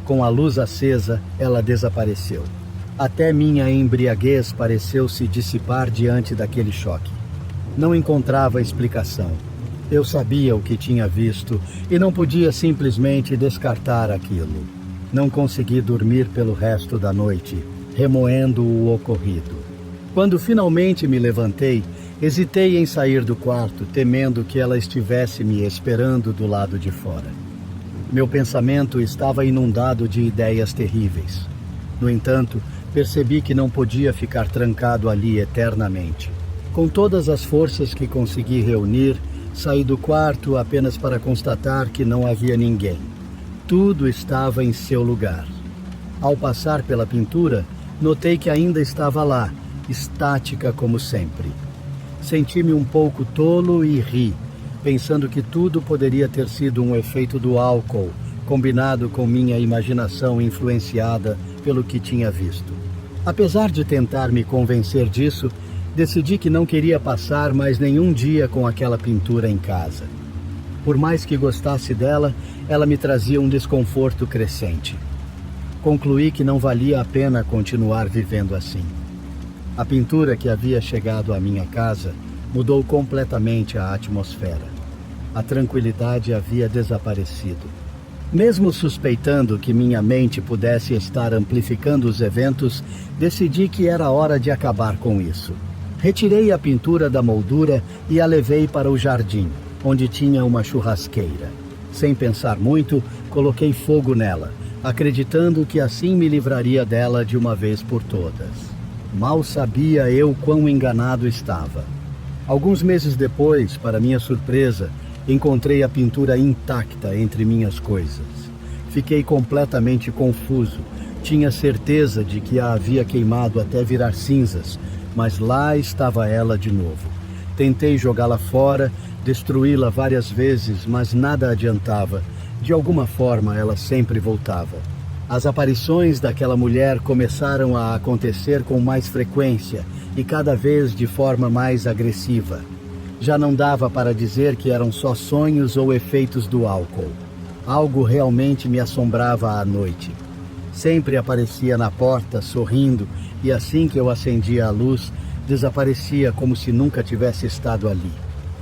Speaker 1: Com a luz acesa, ela desapareceu. Até minha embriaguez pareceu se dissipar diante daquele choque. Não encontrava explicação. Eu sabia o que tinha visto e não podia simplesmente descartar aquilo. Não consegui dormir pelo resto da noite, remoendo o ocorrido. Quando finalmente me levantei, hesitei em sair do quarto, temendo que ela estivesse me esperando do lado de fora. Meu pensamento estava inundado de ideias terríveis. No entanto, percebi que não podia ficar trancado ali eternamente. Com todas as forças que consegui reunir, saí do quarto apenas para constatar que não havia ninguém. Tudo estava em seu lugar. Ao passar pela pintura, notei que ainda estava lá, estática como sempre. Senti-me um pouco tolo e ri, pensando que tudo poderia ter sido um efeito do álcool, combinado com minha imaginação influenciada pelo que tinha visto. Apesar de tentar me convencer disso, decidi que não queria passar mais nenhum dia com aquela pintura em casa. Por mais que gostasse dela, ela me trazia um desconforto crescente. Concluí que não valia a pena continuar vivendo assim. A pintura que havia chegado à minha casa mudou completamente a atmosfera. A tranquilidade havia desaparecido. Mesmo suspeitando que minha mente pudesse estar amplificando os eventos, decidi que era hora de acabar com isso. Retirei a pintura da moldura e a levei para o jardim, onde tinha uma churrasqueira. Sem pensar muito, coloquei fogo nela, acreditando que assim me livraria dela de uma vez por todas. Mal sabia eu quão enganado estava. Alguns meses depois, para minha surpresa, encontrei a pintura intacta entre minhas coisas. Fiquei completamente confuso. Tinha certeza de que a havia queimado até virar cinzas, mas lá estava ela de novo. Tentei jogá-la fora, destruí-la várias vezes, mas nada adiantava. De alguma forma, ela sempre voltava. As aparições daquela mulher começaram a acontecer com mais frequência e cada vez de forma mais agressiva. Já não dava para dizer que eram só sonhos ou efeitos do álcool. Algo realmente me assombrava à noite. Sempre aparecia na porta, sorrindo, e assim que eu acendia a luz, desaparecia como se nunca tivesse estado ali.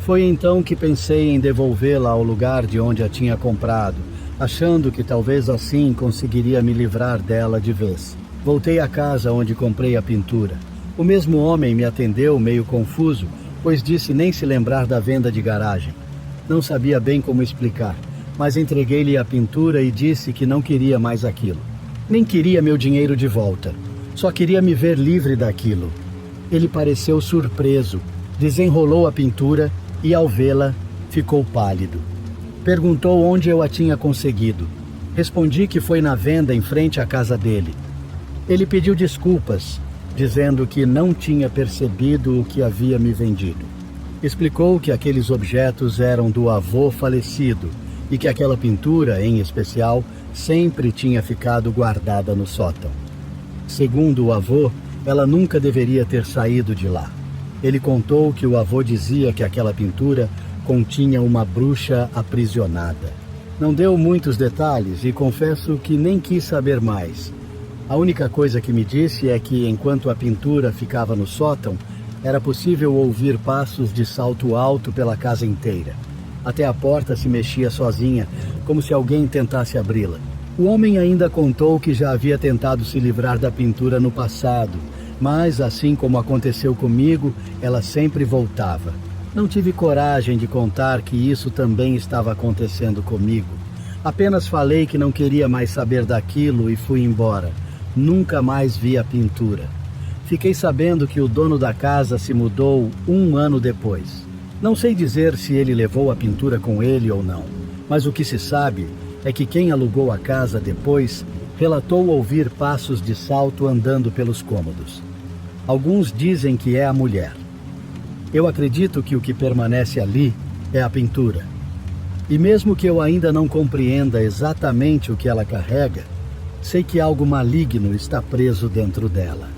Speaker 1: Foi então que pensei em devolvê-la ao lugar de onde a tinha comprado, achando que talvez assim conseguiria me livrar dela de vez. Voltei à casa onde comprei a pintura. O mesmo homem me atendeu meio confuso, pois disse nem se lembrar da venda de garagem. Não sabia bem como explicar, mas entreguei-lhe a pintura e disse que não queria mais aquilo. Nem queria meu dinheiro de volta. Só queria me ver livre daquilo. Ele pareceu surpreso, desenrolou a pintura e, ao vê-la, ficou pálido. Perguntou onde eu a tinha conseguido. Respondi que foi na venda em frente à casa dele. Ele pediu desculpas, dizendo que não tinha percebido o que havia me vendido. Explicou que aqueles objetos eram do avô falecido e que aquela pintura, em especial, sempre tinha ficado guardada no sótão. Segundo o avô, ela nunca deveria ter saído de lá. Ele contou que o avô dizia que aquela pintura continha uma bruxa aprisionada. Não deu muitos detalhes e confesso que nem quis saber mais. A única coisa que me disse é que, enquanto a pintura ficava no sótão, era possível ouvir passos de salto alto pela casa inteira. Até a porta se mexia sozinha, como se alguém tentasse abri-la. O homem ainda contou que já havia tentado se livrar da pintura no passado, mas, assim como aconteceu comigo, ela sempre voltava. Não tive coragem de contar que isso também estava acontecendo comigo. Apenas falei que não queria mais saber daquilo e fui embora. Nunca mais vi a pintura. Fiquei sabendo que o dono da casa se mudou 1 ano depois. Não sei dizer se ele levou a pintura com ele ou não. Mas o que se sabe é que quem alugou a casa depois relatou ouvir passos de salto andando pelos cômodos. Alguns dizem que é a mulher. Eu acredito que o que permanece ali é a pintura. E mesmo que eu ainda não compreenda exatamente o que ela carrega, sei que algo maligno está preso dentro dela.